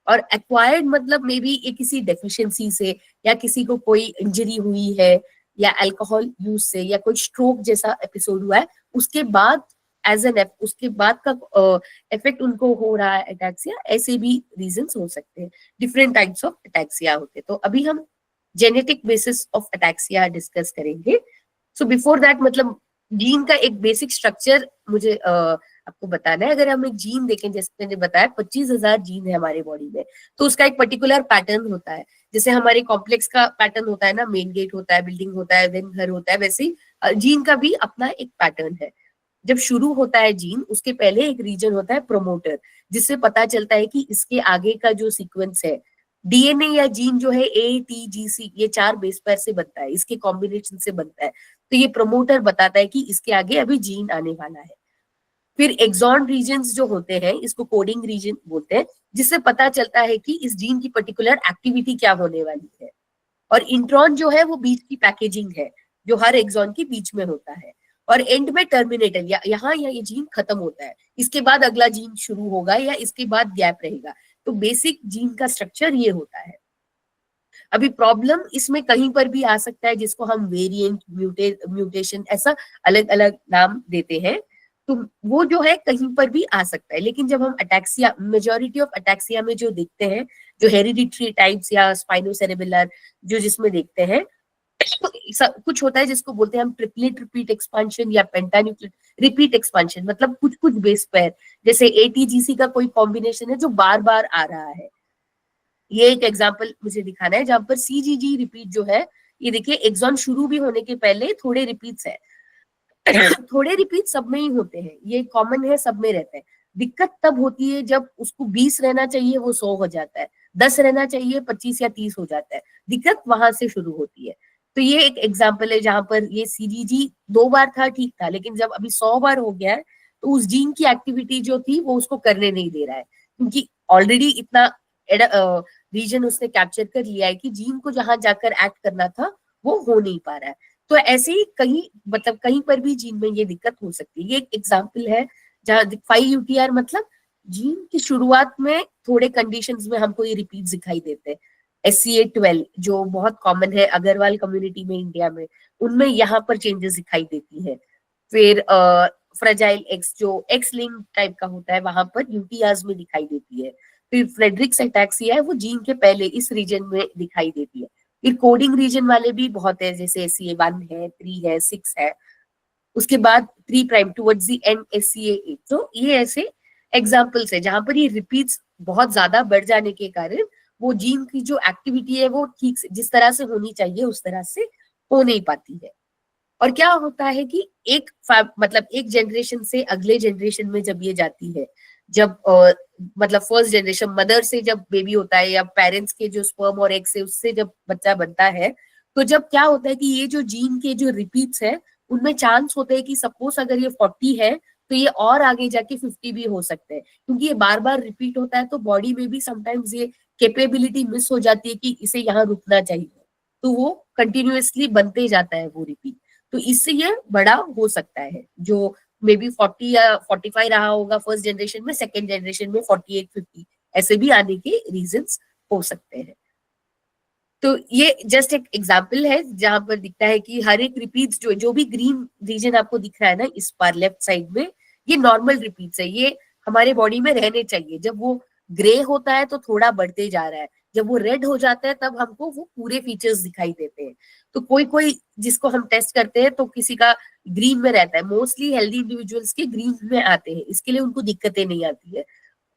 और एक्वायर्ड मतलब मे बी ये किसी डेफिशिएंसी से, या किसी को कोई इंजरी हुई है, या अल्कोहल यूज से, या कोई स्ट्रोक जैसा एपिसोड हुआ है उसके बाद एज एन उसके बाद का इफेक्ट उनको हो रहा है अटैक्सिया, ऐसे भी रीजंस हो सकते हैं, डिफरेंट टाइप्स ऑफ अटैक्सिया होते हैं। तो अभी हम genetic basis of ataxia discuss करेंगे। सो बिफोर दैट, मतलब जीन का एक बेसिक स्ट्रक्चर मुझे आपको बताना है। अगर हम एक जीन देखें, जैसे मैंने बताया 25,000 जीन है हमारे बॉडी में, तो उसका एक पर्टिकुलर पैटर्न होता है। जैसे हमारे कॉम्प्लेक्स का पैटर्न होता है ना, मेन गेट होता है, बिल्डिंग होता है, देन घर होता है, वैसे ही जीन का भी अपना एक पैटर्न है। जब शुरू होता है जीन, उसके पहले एक रीजन होता है प्रोमोटर, जिससे पता चलता है कि इसके आगे का जो सीक्वेंस है, डीएनए या जीन जो है ATGC, ये 4 बेस पेयर से बनता है, इसके कॉम्बिनेशन से बनता है। तो ये प्रोमोटर बताता है कि इसके आगे अभी जीन आने वाला है। फिर एक्सॉन रीजन्स जो होते हैं, इसको कोडिंग रीजन बोलते हैं, जिससे पता चलता है कि इस जीन की पर्टिकुलर एक्टिविटी क्या होने वाली है। और इंट्रॉन जो है वो बीच की पैकेजिंग है, जो हर एक्सॉन के बीच में होता है। और एंड में टर्मिनेटर, यहाँ या ये जीन खत्म होता है, इसके बाद अगला जीन शुरू होगा या इसके बाद गैप रहेगा। तो बेसिक जीन का स्ट्रक्चर ये होता है। अभी प्रॉब्लम इसमें कहीं पर भी आ सकता है, जिसको हम वेरिएंट, म्यूटेशन, ऐसा अलग अलग नाम देते हैं। तो वो जो है कहीं पर भी आ सकता है। लेकिन जब हम अटैक्सिया, मेजोरिटी ऑफ अटैक्सिया में जो देखते हैं, जो हेरिडिटरी टाइप्स या स्पाइनोसेरेबुलर जो जिसमें देखते हैं, कुछ होता है जिसको बोलते हैं हम ट्रिपलेट रिपीट एक्सपांशन या पेंटान्यूक्लिक रिपीट एक्सपांशन, मतलब कुछ कुछ बेस पेयर, जैसे ATGC का कोई कॉम्बिनेशन है जो बार बार आ रहा है। ये एक एग्जांपल मुझे दिखाना है, जहां पर CGG रिपीट जो है, ये देखिए एक्सॉन शुरू भी होने के पहले थोड़े रिपीट्स है। थोड़े रिपीट सब में ही होते हैं, ये कॉमन है, सब में रहते हैं। दिक्कत तब होती है जब उसको 20 रहना चाहिए वो 100 हो जाता है, 10 रहना चाहिए 25 या 30 हो जाता है। दिक्कत वहां से शुरू होती है। तो ये एक एग्जाम्पल है जहां पर ये CGG 2 बार था, ठीक था, लेकिन जब अभी 100 बार हो गया है, तो उस जीन की एक्टिविटी जो थी वो उसको करने नहीं दे रहा है, क्योंकि ऑलरेडी इतना रीजन उसने कैप्चर कर लिया है कि जीन को जहां जाकर एक्ट करना था वो हो नहीं पा रहा है। तो ऐसे ही कहीं, मतलब कहीं पर भी जीन में ये दिक्कत हो सकती है। ये एक एग्जाम्पल है जहाँ 5UTR, मतलब जीन की शुरुआत में थोड़े कंडीशंस में हमको ये रिपीट दिखाई देते हैं। SCA12 जो बहुत कॉमन है अग्रवाल कम्युनिटी में इंडिया में, उनमें यहाँ पर चेंजेस दिखाई देती है। फिर फ्रेजाइल एक्स जो एक्स लिंक टाइप का होता है, वहां पर UTRs में दिखाई देती है। फिर फ्रेडरिक्स अटैक्सिया है, वो जीन के पहले इस रीजन में दिखाई देती है। फिर कोडिंग रीजन वाले भी बहुत है, जैसे SCA1 है, 3 है, 6 है। उसके बाद 3 prime towards the end SCA8। तो ये ऐसे एग्जांपल्स है जहां पर ये रिपीट्स बहुत ज्यादा बढ़ जाने के कारण वो जीन की जो एक्टिविटी है वो ठीक से, जिस तरह से होनी चाहिए उस तरह से हो नहीं पाती है। और क्या होता है कि मतलब एक जनरेशन से अगले जनरेशन में जब ये जाती है, जब मतलब फर्स्ट जनरेशन मदर से जब बेबी होता है, या पेरेंट्स के जो स्पर्म और एग से उससे जब बच्चा बनता है, तो जब क्या होता है कि ये जो जीन के जो रिपीट्स है, उनमें चांस होते हैं कि सपोज अगर ये 40 है तो ये और आगे जाके 50 भी हो सकते हैं, क्योंकि ये बार बार रिपीट होता है। तो बॉडी में भी समटाइम्स ये कैपेबिलिटी मिस हो जाती है कि इसे यहाँ रुकना चाहिए, तो वो कंटिन्यूअसली बनते जाता है वो रिपीट। तो इससे ये बड़ा हो सकता है, जो मे बी 40 या 45 रहा होगा फर्स्ट जनरेशन में, सेकेंड जनरेशन में 48, 50 ऐसे भी आने के रीजंस हो सकते हैं। तो ये जस्ट एक एग्जाम्पल है जहां पर दिखता है कि हर एक रिपीट्स जो भी ग्रीन रीजन आपको दिख रहा है ना इस पार लेफ्ट साइड में, ये नॉर्मल रिपीट्स है, ये हमारे बॉडी में रहने चाहिए। जब वो ग्रे होता है तो थोड़ा बढ़ते जा रहा है, जब वो रेड हो जाता है तब हमको वो पूरे फीचर्स दिखाई देते हैं। तो कोई कोई जिसको हम टेस्ट करते हैं तो किसी का ग्रीन में रहता है, मोस्टली हेल्दी इंडिविजुअल्स के ग्रीन में आते हैं, इसके लिए उनको दिक्कतें नहीं आती है।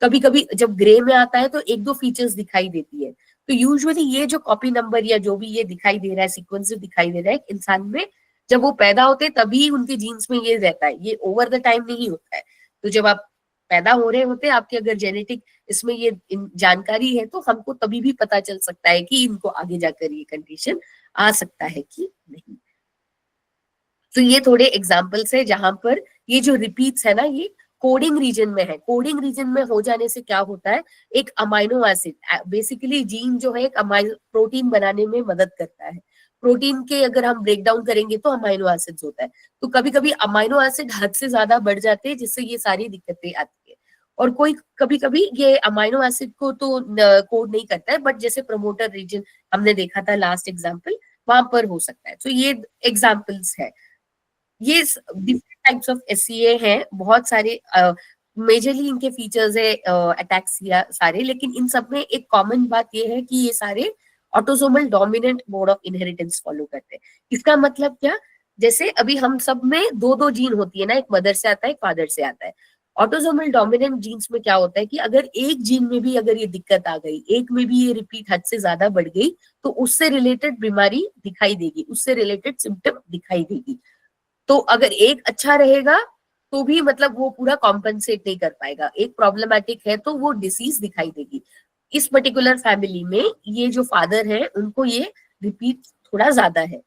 कभी कभी जब ग्रे में आता है तो 1-2 फीचर्स दिखाई देती है। तो यूजुअली ये जो कॉपी नंबर या जो भी ये दिखाई दे रहा है, सीक्वेंस दिखाई दे रहा है इंसान में, जब वो पैदा होते हैं तभी उनके जीन्स में ये रहता है, ये ओवर द टाइम नहीं होता है। तो जब आप पैदा हो रहे होते हैं, आपके अगर जेनेटिक इसमें ये जानकारी है, तो हमको तभी भी पता चल सकता है कि इनको आगे जाकर ये कंडीशन आ सकता है कि नहीं। तो ये थोड़े एग्जाम्पल्स है जहां पर ये जो रिपीट्स है ना, ये कोडिंग रीजन में है। कोडिंग रीजन में हो जाने से क्या होता है, एक अमाइनो एसिड, बेसिकली जीन जो है एक प्रोटीन बनाने में मदद करता है। प्रोटीन के अगर हम ब्रेक डाउन करेंगे तो अमाइनो एसिड्स होता है। तो कभी कभी अमाइनो एसिड हद से ज्यादा बढ़ जाते हैं, जिससे ये सारी दिक्कतें आती है। और कोई कभी कभी ये अमाइनो एसिड को तो कोड नहीं करता है, बट जैसे प्रमोटर रीजन हमने देखा था लास्ट एग्जाम्पल, वहां पर हो सकता है। तो ये एग्जाम्पल्स है। ये डिफरेंट टाइप्स ऑफ एससीए हैं, बहुत सारे मेजरली इनके फीचर्स है अटैक्सिया सारे, लेकिन इन सब में एक कॉमन बात ये है कि ये सारे autosomal dominant mode of inheritance follow करते हैं। इसका मतलब क्या, जैसे अभी हम सब में दो दो जीन होती है ना, एक मदर से आता है एक फादर से आता है। ऑटोसोमल डोमिनेंट जीन्स में क्या होता है कि अगर एक जीन में भी अगर ये दिक्कत आ गई, एक में भी ये रिपीट हद से ज्यादा बढ़ गई, तो उससे रिलेटेड बीमारी दिखाई देगी, उससे रिलेटेड सिम्टम दिखाई देगी। तो अगर एक अच्छा रहेगा तो भी मतलब वो पूरा कॉम्पनसेट नहीं कर पाएगा, एक प्रॉब्लमेटिक है तो वो डिसीज दिखाई देगी। इस पर्टिकुलर फैमिली में ये जो फादर है उनको ये रिपीट थोड़ा ज्यादा है।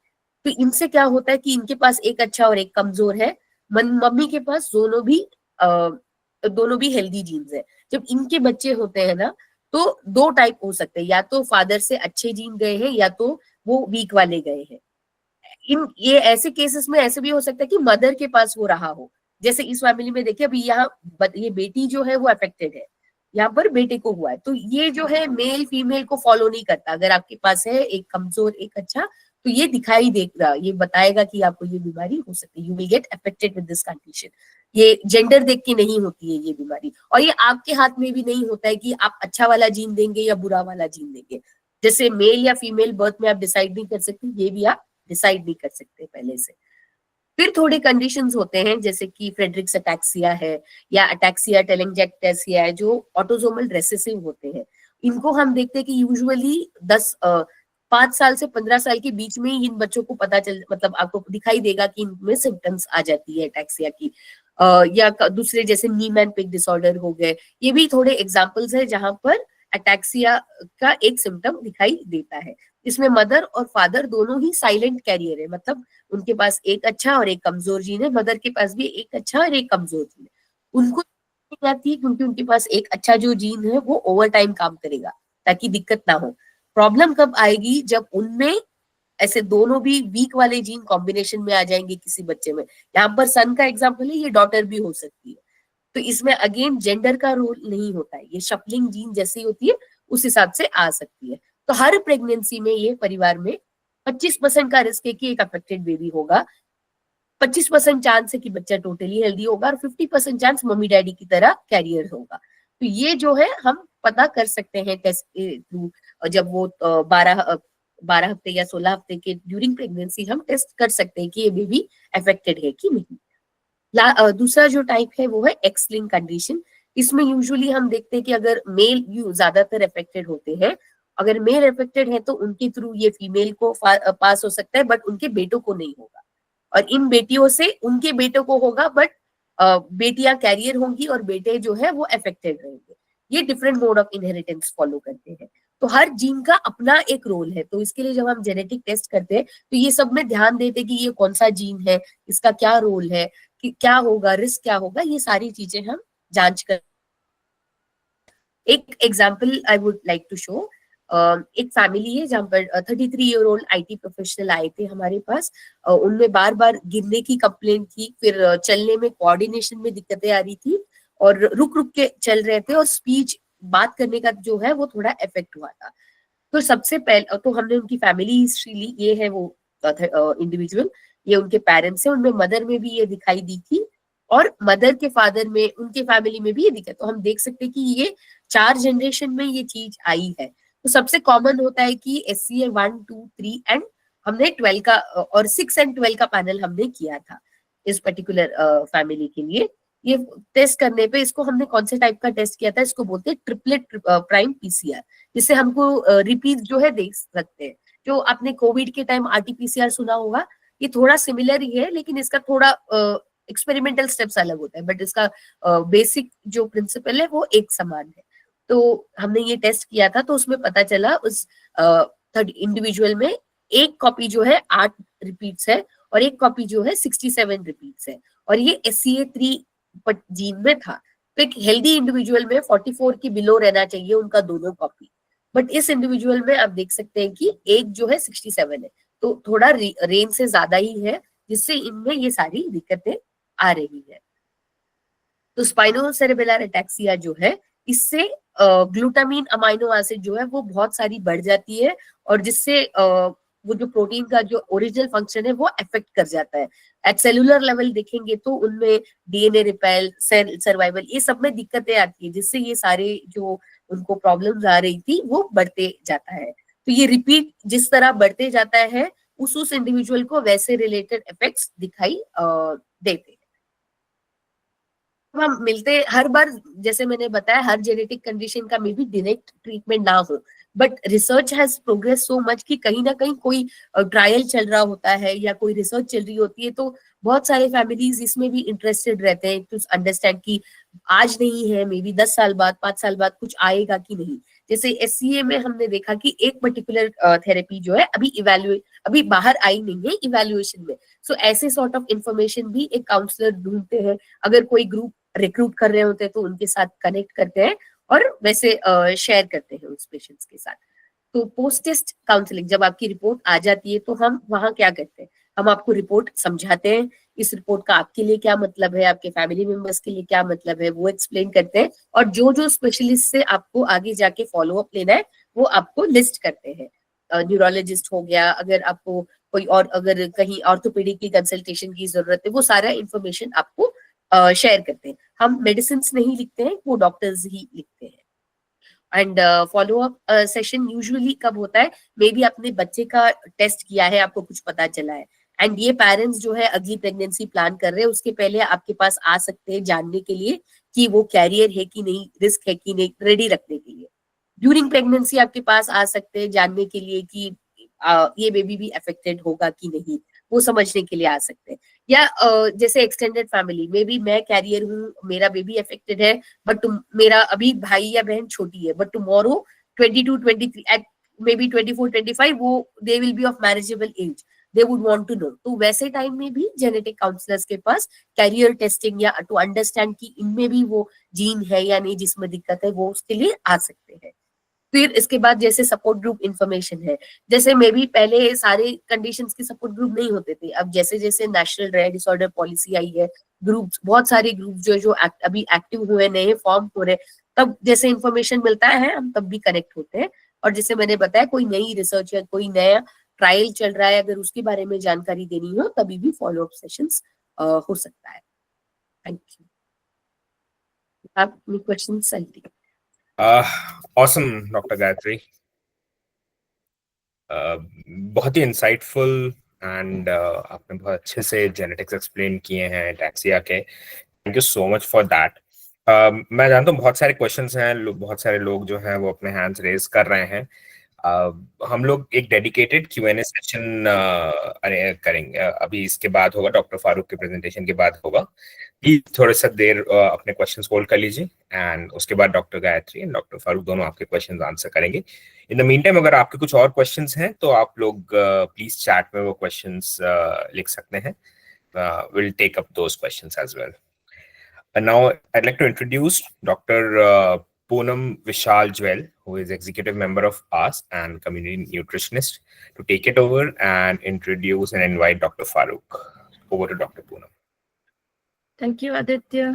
तो इनसे क्या होता है कि इनके पास एक अच्छा और एक कमजोर है, मम्मी के पास दोनों भी हेल्दी जीन्स है। जब इनके बच्चे होते हैं ना, तो दो टाइप हो सकते हैं, या तो फादर से अच्छे जीन गए हैं या तो वो वीक वाले गए हैं। इन ये ऐसे केसेस में ऐसे भी हो सकता है कि मदर के पास वो रहा हो, जैसे इस फैमिली में देखिए अभी यहाँ ये बेटी जो है वो अफेक्टेड है, यहाँ पर बेटे को हुआ है। तो ये जो है मेल फीमेल को फॉलो नहीं करता, अगर आपके पास है एक कमजोर एक अच्छा, तो ये दिखाई देगा, ये बताएगा कि आपको ये बीमारी हो सकती है, you will get affected with this condition. ये जेंडर देख के नहीं होती है ये बीमारी, और ये आपके हाथ में भी नहीं होता है कि आप अच्छा वाला जीन देंगे या बुरा वाला जीन देंगे। जैसे मेल या फीमेल बर्थ में आप डिसाइड नहीं कर सकते, ये भी आप डिसाइड नहीं कर सकते पहले से। फिर थोड़े कंडीशंस होते हैं जैसे कि फ्रेडरिक्स अटैक्सिया है या अटैक्सिया टेलेंगजेक्टेसिया है, जो ऑटोसोमल रेसेसिव होते हैं। इनको हम देखते हैं कि यूजुअली 5 साल से 15 साल के बीच में ही इन बच्चों को पता चल, मतलब आपको दिखाई देगा कि इनमें सिम्टम्स आ जाती है अटैक्सिया की। या दूसरे जैसे नीमैन पिक डिसऑर्डर हो गए, ये भी थोड़े एग्जाम्पल्स है जहां पर अटैक्सिया का एक सिम्टम दिखाई देता है। इसमें मदर और फादर दोनों ही साइलेंट कैरियर है, मतलब उनके पास एक अच्छा और एक कमजोर जीन है, मदर के पास भी एक अच्छा और एक कमजोर जीन है। उनको नहीं आती है क्योंकि उनके पास एक अच्छा जो जीन है वो ओवर टाइम काम करेगा ताकि दिक्कत ना हो। प्रॉब्लम कब आएगी, जब उनमें ऐसे दोनों भी वीक वाले जीन कॉम्बिनेशन में आ जाएंगे किसी बच्चे में। यहाँ पर सन का एग्जाम्पल है, ये डॉटर भी हो सकती है। तो इसमें अगेन जेंडर का रोल नहीं होता है, ये शफलिंग जीन जैसी होती है उस हिसाब से आ सकती है। तो हर प्रेगनेंसी में ये परिवार में 25% का रिस्क है कि एक अफेक्टेड बेबी होगा, 25% चांस है कि बच्चा टोटली हेल्दी होगा, और 50% चांस मम्मी डैडी की तरह कैरियर होगा। तो ये जो है हम पता कर सकते हैं टेस्ट के थ्रू, जब वो 12 हफ्ते या 16 हफ्ते के ड्यूरिंग प्रेगनेंसी हम टेस्ट कर सकते हैं कि ये बेबी अफेक्टेड है कि नहीं। दूसरा जो टाइप है वो है एक्स लिंक कंडीशन। इसमें यूजुअली हम देखते हैं कि अगर मेल ज्यादातर अफेक्टेड होते हैं, अगर मेल अफेक्टेड है तो उनके थ्रू ये फीमेल को पास हो सकता है, बट उनके बेटों को नहीं होगा। और इन बेटियों से उनके बेटों को होगा, बट बेटियां कैरियर होंगी और बेटे जो है वो अफेक्टेड रहेंगे। ये different mode of inheritance follow करते हैं। तो हर जीन का अपना एक रोल है, तो इसके लिए जब हम जेनेटिक टेस्ट करते हैं तो ये सब में ध्यान देते हैं कि ये कौन सा जीन है, इसका क्या रोल है, कि क्या होगा, रिस्क क्या होगा, ये सारी चीजें हम जांच कर। एक example I would like to show. एक फैमिली है जहां पर 33-year-old IT प्रोफेशनल आए थे हमारे पास। उनमें बार बार गिरने की कंप्लेंट थी, फिर चलने में कोऑर्डिनेशन में दिक्कतें आ रही थी, और रुक रुक के चल रहे थे, और स्पीच बात करने का जो है वो थोड़ा इफेक्ट हुआ था। तो सबसे पहले तो हमने उनकी फैमिली हिस्ट्री ली, ये है वो इंडिविजुअल, ये उनके पेरेंट्स हैं, उनमें मदर में भी ये दिखाई दी थी और मदर के फादर में, उनके फैमिली में भी ये दिखा। तो हम देख सकते हैं कि ये 4 जनरेशन में ये चीज आई है। तो सबसे कॉमन होता है कि SCA 1, 2, 3 एंड हमने 12 का और 6 एंड 12 का पैनल हमने किया था इस पर्टिकुलर फैमिली के लिए। ये टेस्ट करने पे इसको हमने कौन से टाइप का टेस्ट किया था, इसको बोलते हैं ट्रिपलेट प्राइम PCR, जिससे हमको रिपीट जो है देख सकते हैं। जो आपने कोविड के टाइम RT-PCR सुना होगा, ये थोड़ा सिमिलर ही है, लेकिन इसका थोड़ा एक्सपेरिमेंटल स्टेप्स अलग होता है, बट इसका बेसिक जो प्रिंसिपल है वो एक समान है। तो हमने ये टेस्ट किया था, तो उसमें पता चला उस थर्ड इंडिविजुअल में एक कॉपी जो है 8 रिपीट्स है और एक कॉपी जो है 67 रिपीट्स है, और ये SCA3 जीन में था। तो एक हेल्दी इंडिविजुअल में 44 की बिलो रहना चाहिए उनका दोनों कॉपी, बट इस इंडिविजुअल में आप देख सकते हैं कि एक जो है 67 है, तो थोड़ा रेंज से ज्यादा ही है, जिससे इनमें ये सारी दिक्कतें आ रही है। तो स्पाइनोसेरेबेलर अटैक्सिया जो है, इससे ग्लूटामीन अमाइनो एसिड जो है वो बहुत सारी बढ़ जाती है, और जिससे वो जो प्रोटीन का जो ओरिजिनल फंक्शन है वो अफेक्ट कर जाता है। एट सेलुलर लेवल देखेंगे तो उनमें डीएनए रिपेल, सेल सर्वाइवल, ये सब में दिक्कतें आती है, जिससे ये सारे जो उनको प्रॉब्लम्स आ रही थी वो बढ़ते जाता है। तो ये रिपीट जिस तरह बढ़ते जाता है उस इंडिविजुअल को वैसे रिलेटेड इफेक्ट्स दिखाई देते हैं। हम मिलते हर बार, जैसे मैंने बताया, हर जेनेटिक कंडीशन का मे बी डायरेक्ट ट्रीटमेंट ना हो, but research has progress so much कि कहीं ना कहीं कोई ट्रायल चल रहा होता है या कोई रिसर्च चल रही होती है, तो बहुत सारे फैमिलीज इसमें भी इंटरेस्टेड रहते हैं टू अंडरस्टैंड कि आज नहीं है, मे बी 10 साल बाद, 5 साल बाद कुछ आएगा कि नहीं। जैसे SCA में हमने देखा कि एक पर्टिकुलर थेरेपी जो है अभी बाहर आई नहीं है इवैल्यूएशन में। सो ऐसे सॉर्ट ऑफ इंफॉर्मेशन भी एक काउंसलर ढूंढते हैं। अगर कोई ग्रुप रिक्रूट कर रहे होते हैं तो उनके साथ कनेक्ट करते हैं और वैसे शेयर करते हैं उस पेशेंट्स के साथ। तो पोस्ट टेस्ट काउंसलिंग, जब आपकी रिपोर्ट आ जाती है तो हम वहां क्या करते हैं, हम आपको रिपोर्ट समझाते हैं, इस रिपोर्ट का आपके लिए क्या मतलब है, आपके फैमिली मेंबर्स के लिए क्या मतलब है, वो एक्सप्लेन करते हैं, और जो स्पेशलिस्ट से आपको आगे जाके फॉलो अप लेना है वो आपको लिस्ट करते हैं। न्यूरोलॉजिस्ट हो गया, अगर आपको कोई और, अगर कहीं ऑर्थोपेडिक की कंसल्टेशन की जरूरत है, वो सारा इंफॉर्मेशन आपको शेयर करते हैं। हम मेडिसिन नहीं लिखते हैं, वो डॉक्टर्स ही लिखते हैं। And follow up session usually कब होता है, मे बी आपने बच्चे का टेस्ट किया है, आपको कुछ पता चला है, एंड ये पेरेंट्स जो है अगली प्रेगनेंसी प्लान कर रहे हैं, उसके पहले आपके पास आ सकते हैं जानने के लिए कि वो कैरियर है कि नहीं, रिस्क है कि नहीं, रेडी रखने के लिए। ड्यूरिंग प्रेगनेंसी आपके पास आ सकते हैं जानने के लिए कि ये बेबी भी अफेक्टेड होगा कि नहीं, वो समझने के लिए आ सकते हैं। या जैसे एक्सटेंडेड फैमिली में भी, मैं कैरियर हूँ, मेरा बेबी अफेक्टेड है, बट मेरा अभी भाई या बहन छोटी है, but tomorrow 22, 23 at maybe 24, 25 वो they will be of marriageable age, they would want to know. तो वैसे टाइम में भी जेनेटिक काउंसलर्स के पास कैरियर टेस्टिंग या टू अंडरस्टैंड कि इनमें भी वो जीन है या नहीं जिसमें दिक्कत है, वो उसके लिए आ सकते हैं। फिर इसके बाद जैसे सपोर्ट ग्रुप इंफॉर्मेशन है, जैसे मे बी पहले सारे कंडीशंस के सपोर्ट ग्रुप नहीं होते थे, अब जैसे जैसे नेशनल रेयर डिसऑर्डर पॉलिसी आई है, ग्रुप्स, बहुत सारे ग्रुप जो अभी एक्टिव हुए, नए फॉर्म हो रहे, तब जैसे इंफॉर्मेशन मिलता है हम तब भी कनेक्ट होते हैं। और जैसे मैंने बताया, कोई नई रिसर्च या कोई नया ट्रायल चल रहा है, अगर उसके बारे में जानकारी देनी हो तभी भी फॉलो अप सेशंस हो सकता है। Thank you. आप क्वेश्चन सही। ऑसम डॉक्टर गायत्री, बहुत ही इंसाइटफुल एंड आपने बहुत अच्छे से जेनेटिक्स एक्सप्लेन किए हैं एटैक्सिया के। Thank you so much for that. मैं जानता हूँ बहुत सारे क्वेश्चंस हैं, बहुत सारे लोग जो हैं वो अपने हैंड्स रेज कर रहे हैं। हम लोग एक डेडिकेटेड Q&A सेशन करेंगे, अभी इसके बाद होगा, डॉक्टर फारूक के प्रेजेंटेशन के बाद होगा। प्लीज थोड़ा सा देर अपने क्वेश्चंस होल्ड कर लीजिए, एंड उसके बाद doctor Gayatri and doctor Farooq दोनों आपके क्वेश्चंस आंसर करेंगे। इन द मीन टाइम अगर आपके कुछ और क्वेश्चंस हैं तो आप लोग प्लीज चैट में वो क्वेश्चंस लिख सकते हैं। Will take up those questions as well. And now I'd like to introduce Dr. Poonam Vishal Jwell, who is executive member of us and community nutritionist, to take it over and introduce and invite Dr. Farooq. Over to Dr. Poonam. Thank you, Aditya.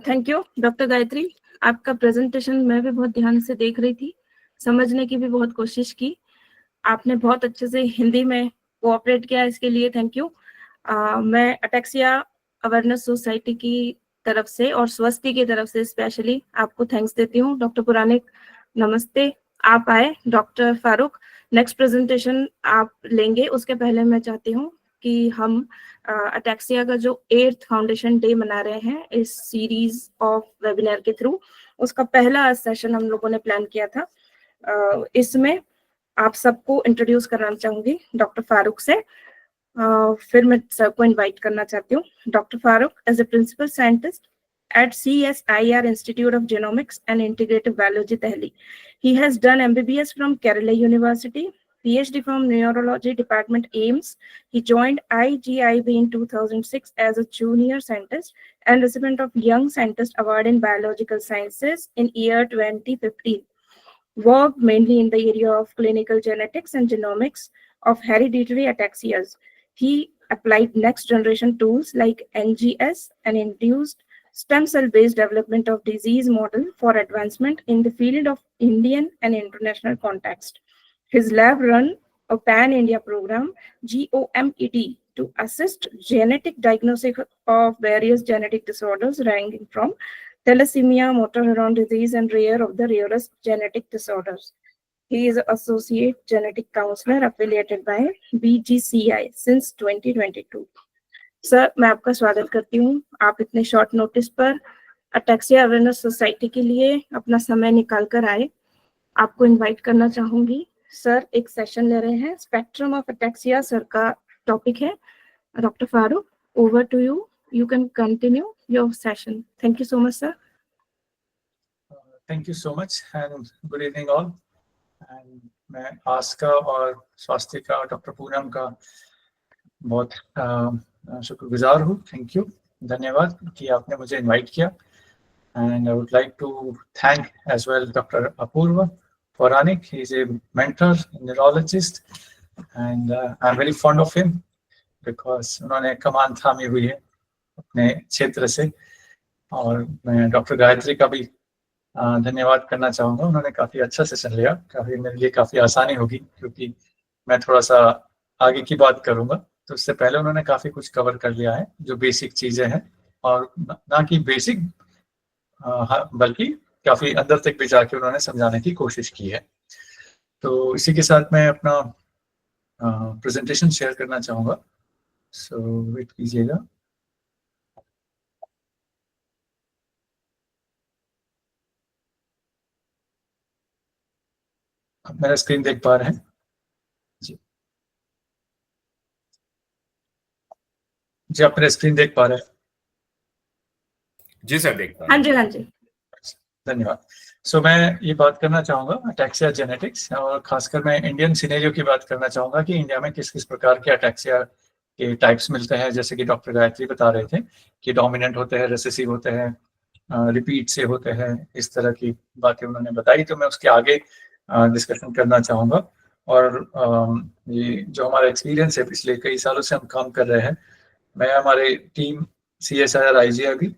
Thank you, Dr. Gayatri. आपका presentation मैं भी बहुत ध्यान से देख रही थी, समझने की भी बहुत कोशिश की। आपने बहुत अच्छे से हिंदी में कोऑपरेट किया, इसके लिए थैंक यू। मैं अटैक्सिया अवेयरनेस सोसाइटी की तरफ से और स्वस्ति की तरफ से स्पेशली आपको थैंक्स देती हूँ। डॉक्टर पुरानिक नमस्ते, आप आए। डॉक्टर फारूक, नेक्स्ट प्रेजेंटेशन आप लेंगे, उसके पहले मैं चाहती हूँ कि हम अटैक्सिया का जो 8th फाउंडेशन डे मना रहे हैं इस सीरीज ऑफ वेबिनार के थ्रू, उसका पहला सेशन हम लोगों ने प्लान किया था। इसमें आप सबको इंट्रोड्यूस करना चाहूंगी डॉक्टर फारूक से। फिर मैं सबको इनवाइट करना चाहती हूँ। Doctor Farooq as a principal scientist at CSIR Institute of Genomics and Integrative Biology, Delhi. He has done MBBS from Kerala University, PhD from Neurology Department, AIMS. He joined IGIB in 2006 as a junior scientist and recipient of Young Scientist Award in Biological Sciences in year 2015. Worked mainly in the area of clinical genetics and genomics of hereditary ataxias. He applied next generation tools like NGS and induced stem cell based development of disease model for advancement in the field of Indian and international context. His lab run a pan-India program, GOMED, to assist genetic diagnosis of various genetic disorders ranging from thalassemia, motor neuron disease, and rare of the rarest genetic disorders. He is Associate Genetic Counselor affiliated by BGCI since 2022. Sir, मैं आपका स्वागत करती हूँ। आप इतने short notice पर ataxia awareness society के लिए अपना समय निकाल कर आए। आपको इनवाइट करना चाहूंगी। सर एक सेशन ले रहे हैं, स्पेक्ट्रम ऑफ अटैक्सिया सर का टॉपिक है। Doctor Farooq, over to you, you can continue your session. Thank you so much sir. Thank you so much and good evening all. And मैं आस्का और स्वास्तिका और डॉक्टर पूनम का बहुत शुक्रगुजार हूँ। थैंक यू, धन्यवाद कि आपने मुझे इनवाइट किया। And I would like to thank as well doctor Apurva Puranik. He is a mentor, neurologist, and I'm very fond of him because उन्होंने कमान थामी हुई है अपने क्षेत्र से। और मैं डॉक्टर गायत्री का भी धन्यवाद करना चाहूँगा। उन्होंने काफ़ी अच्छा सेशन लिया, काफ़ी मेरे लिए काफ़ी आसानी होगी क्योंकि मैं थोड़ा सा आगे की बात करूँगा। तो उससे पहले उन्होंने काफ़ी कुछ कवर कर लिया है जो बेसिक चीज़ें हैं, और ना कि बेसिक बल्कि काफ़ी अंदर तक भी जाके उन्होंने समझाने की कोशिश की है। तो इसी के साथ मैं अपना प्रेजेंटेशन शेयर करना चाहूँगा। सो वेट कीजिएगा। आप मेरा स्क्रीन देख पा रहे हैं? जी आप मेरा स्क्रीन देख पा रहे हैं? जी सर, देख पा रहे हाँ हैं। जी, हाँ जी। धन्यवाद। सो मैं ये बात करना चाहूँगा अटैक्सिया जेनेटिक्स, और खासकर मैं इंडियन सिनेरियो की बात करना चाहूँगा कि इंडिया में किस किस प्रकार के अटैक्सिया के टाइप्स मिलते हैं। जैसे कि डॉक्टर गायत्री बता रहे थे कि डोमिनेंट होते हैं, रेसेसिव होते हैं, रिपीट से होते हैं, इस तरह की बातें उन्होंने बताई। तो मैं उसके आगे डिस्कशन करना चाहूँगा। और ये जो हमारा एक्सपीरियंस है, पिछले कई सालों से हम काम कर रहे हैं। मैं हमारे team CSIR IGI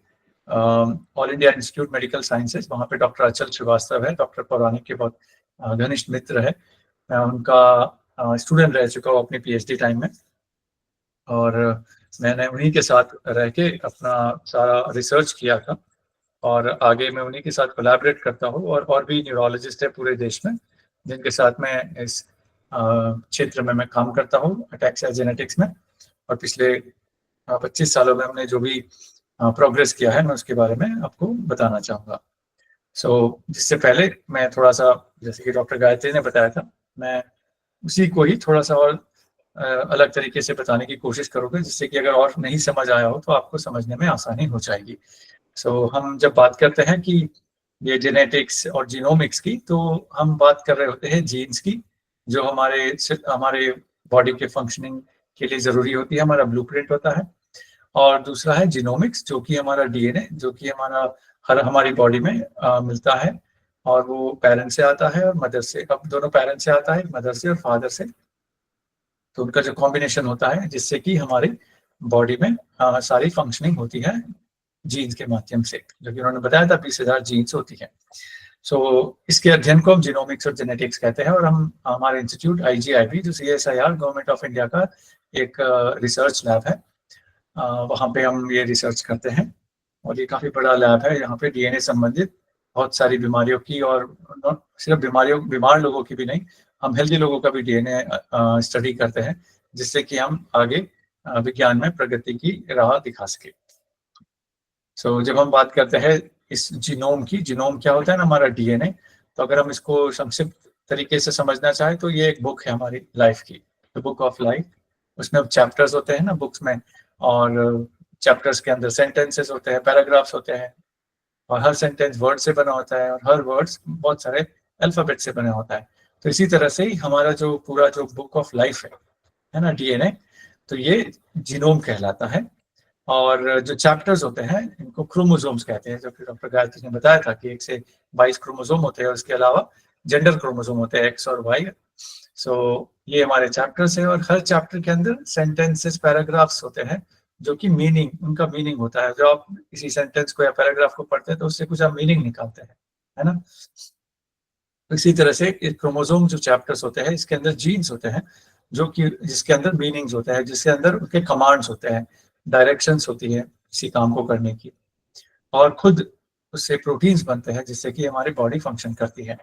all India institute medical sciences, वहाँ पे डॉक्टर अचल श्रीवास्तव है, डॉक्टर पौराणिक के बहुत घनिष्ठ मित्र है। मैं उनका स्टूडेंट रह चुका हूँ अपनी PhD टाइम में, और मैंने उन्हीं के साथ रह के अपना सारा रिसर्च किया था, और आगे मैं उन्हीं के साथ कोलैबोरेट करता हूँ। और भी न्यूरोलॉजिस्ट है पूरे देश में जिनके साथ मैं इस क्षेत्र में मैं काम करता हूँ अटैक्सिया जेनेटिक्स में। और पिछले 25 सालों में हमने जो भी प्रोग्रेस किया है, मैं उसके बारे में आपको बताना चाहूँगा। सो जिससे पहले मैं थोड़ा सा, जैसे कि डॉक्टर गायत्री ने बताया था, मैं उसी को ही थोड़ा सा और अलग तरीके से बताने की कोशिश करूँगा, जिससे कि अगर और नहीं समझ आया हो तो आपको समझने में आसानी हो जाएगी। सो हम जब बात करते हैं कि ये जेनेटिक्स और जीनोमिक्स की, तो हम बात कर रहे होते हैं जीन्स की, जो हमारे बॉडी के फंक्शनिंग के लिए ज़रूरी होती है, हमारा ब्लूप्रिंट होता है। और दूसरा है जीनोमिक्स, जो कि हमारा DNA, जो कि हमारी बॉडी में मिलता है, और वो पेरेंट्स से आता है और मदर से, अब दोनों पेरेंट्स से आता है, मदर से और फादर से। तो उनका जो कॉम्बिनेशन होता है, जिससे कि हमारी बॉडी में सारी फंक्शनिंग होती है जीन्स के माध्यम से, जो कि उन्होंने बताया था 20,000 जीन्स होती है। सो इसके अध्ययन को हम जीनोमिक्स और जेनेटिक्स कहते हैं। और हम हमारे इंस्टीट्यूट IGIB, जो CSIR गवर्नमेंट ऑफ इंडिया का एक रिसर्च लैब है, वहाँ पे हम ये रिसर्च करते हैं। और ये काफ़ी बड़ा लैब है। यहाँ पे DNA संबंधित बहुत सारी बीमारियों की, और सिर्फ बीमार लोगों की भी नहीं, हम हेल्दी लोगों का भी DNA स्टडी करते हैं, जिससे कि हम आगे विज्ञान में प्रगति की राह दिखा सके। सो जब हम बात करते हैं इस जीनोम की, जीनोम क्या होता है ना, हमारा DNA। तो अगर हम इसको संक्षिप्त तरीके से समझना चाहें तो ये एक बुक है हमारी लाइफ की, द बुक ऑफ लाइफ। उसमें अब चैप्टर्स होते हैं ना बुक्स में, और चैप्टर्स के अंदर सेंटेंसेस होते हैं, पैराग्राफ्स होते हैं, और हर सेंटेंस वर्ड से बना होता है, और हर वर्ड्स बहुत सारे अल्फाबेट से बना होता है। तो इसी तरह से ही हमारा जो पूरा जो बुक ऑफ लाइफ है ना, DNA, तो ये जीनोम कहलाता है। और जो चैप्टर्स होते हैं इनको क्रोमोसोम्स कहते हैं, जो कि डॉक्टर गायत्री ने बताया था कि 1 से 22 क्रोमोसोम होते हैं, और इसके अलावा जेंडर क्रोमोसोम होते हैं, X और Y। सो ये हमारे चैप्टर्स हैं, और हर चैप्टर के अंदर सेंटेंसेस, पैराग्राफ्स होते हैं, जो कि उनका मीनिंग होता है। जब आप किसी सेंटेंस को या पैराग्राफ को पढ़ते हैं तो उससे कुछ आप मीनिंग निकालते हैं, है ना। इसी तरह से क्रोमोसोम जो चैप्टर्स होते हैं इसके अंदर जीन्स होते हैं, जो कि जिसके अंदर मीनिंग्स होते हैं, जिसके अंदर उनके कमांड्स होते हैं, डायरेक्शंस होती है किसी काम को करने की, और खुद उससे प्रोटीन्स बनते हैं जिससे कि हमारी बॉडी फंक्शन करती है।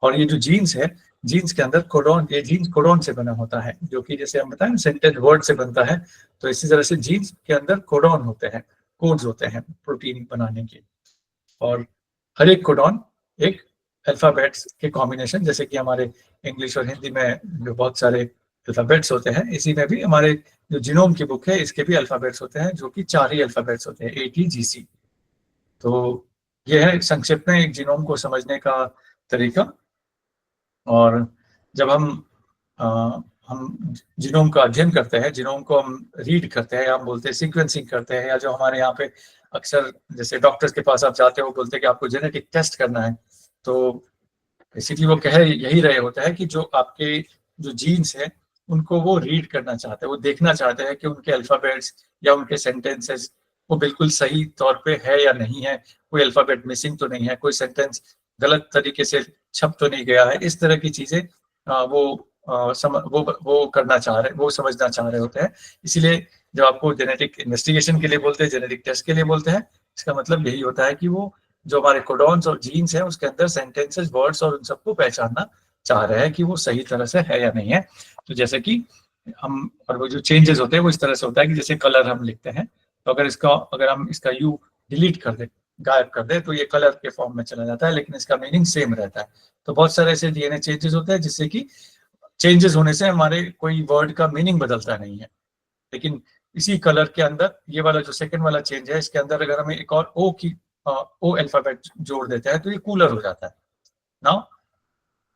और ये जो जीन्स है, जीन्स के अंदर कोडॉन, ये जीन्स कोडॉन से बना होता है, जो कि जैसे हम बताएं सेंटेंस वर्ड से बनता है, तो इसी तरह से जीन्स के अंदर कोडॉन होते हैं, कोड्स होते हैं प्रोटीन बनाने के। और हर एक कोडॉन एक अल्फाबेट्स के कॉम्बिनेशन, जैसे कि हमारे इंग्लिश और हिंदी में जो बहुत सारे अल्फाबेट्स होते हैं, इसी में भी हमारे जो जीनोम की बुक है इसके भी अल्फाबेट्स होते हैं, जो कि 4 ही अल्फाबेट्स होते हैं, ATGC। तो यह है संक्षिप्त में एक जीनोम को समझने का तरीका। और जब हम जीनोम का अध्ययन करते हैं, जीनोम को हम रीड करते हैं, हम बोलते हैं सीक्वेंसिंग करते हैं, या जो हमारे यहाँ पे अक्सर जैसे डॉक्टर्स के पास आप जाते हो, बोलते हैं कि आपको जेनेटिक टेस्ट करना है, तो बेसिकली वो कह यही रहे होता है कि जो आपके जो जीन्स है उनको वो रीड करना चाहते हैं, वो देखना चाहते हैं कि उनके अल्फाबेट्स या उनके सेंटेंसेस वो बिल्कुल सही तौर पे है या नहीं है, कोई अल्फाबेट मिसिंग तो नहीं है, कोई सेंटेंस गलत तरीके से छप तो नहीं गया है। इस तरह की चीजें वो करना चाह रहे, वो समझना चाह रहे होते हैं। इसीलिए जब आपको जेनेटिक इन्वेस्टिगेशन के लिए बोलते हैं, जेनेटिक टेस्ट के लिए बोलते हैं, इसका मतलब यही होता है कि वो जो हमारे कोडॉन्स और जीन्स हैं उसके अंदर सेंटेंसेस, वर्ड्स और उन सबको पहचानना चाह रहे हैं कि वो सही तरह से है या नहीं है। तो जैसे कि हम, और वो जो चेंजेस होते हैं वो इस तरह से होता है कि जैसे कलर हम लिखते हैं, तो अगर हम इसका यू डिलीट कर दे, गायब कर दे, तो ये कलर के फॉर्म में चला जाता है, लेकिन इसका मीनिंग सेम रहता है। तो बहुत सारे ऐसे DNA चेंजेस होते हैं जिससे कि चेंजेस होने से हमारे कोई वर्ड का मीनिंग बदलता नहीं है, लेकिन इसी कलर के अंदर ये वाला जो सेकंड वाला चेंज है, इसके अंदर अगर हमें एक और ओ अल्फाबेट जोड़ देता है तो ये कूलर हो जाता है ना।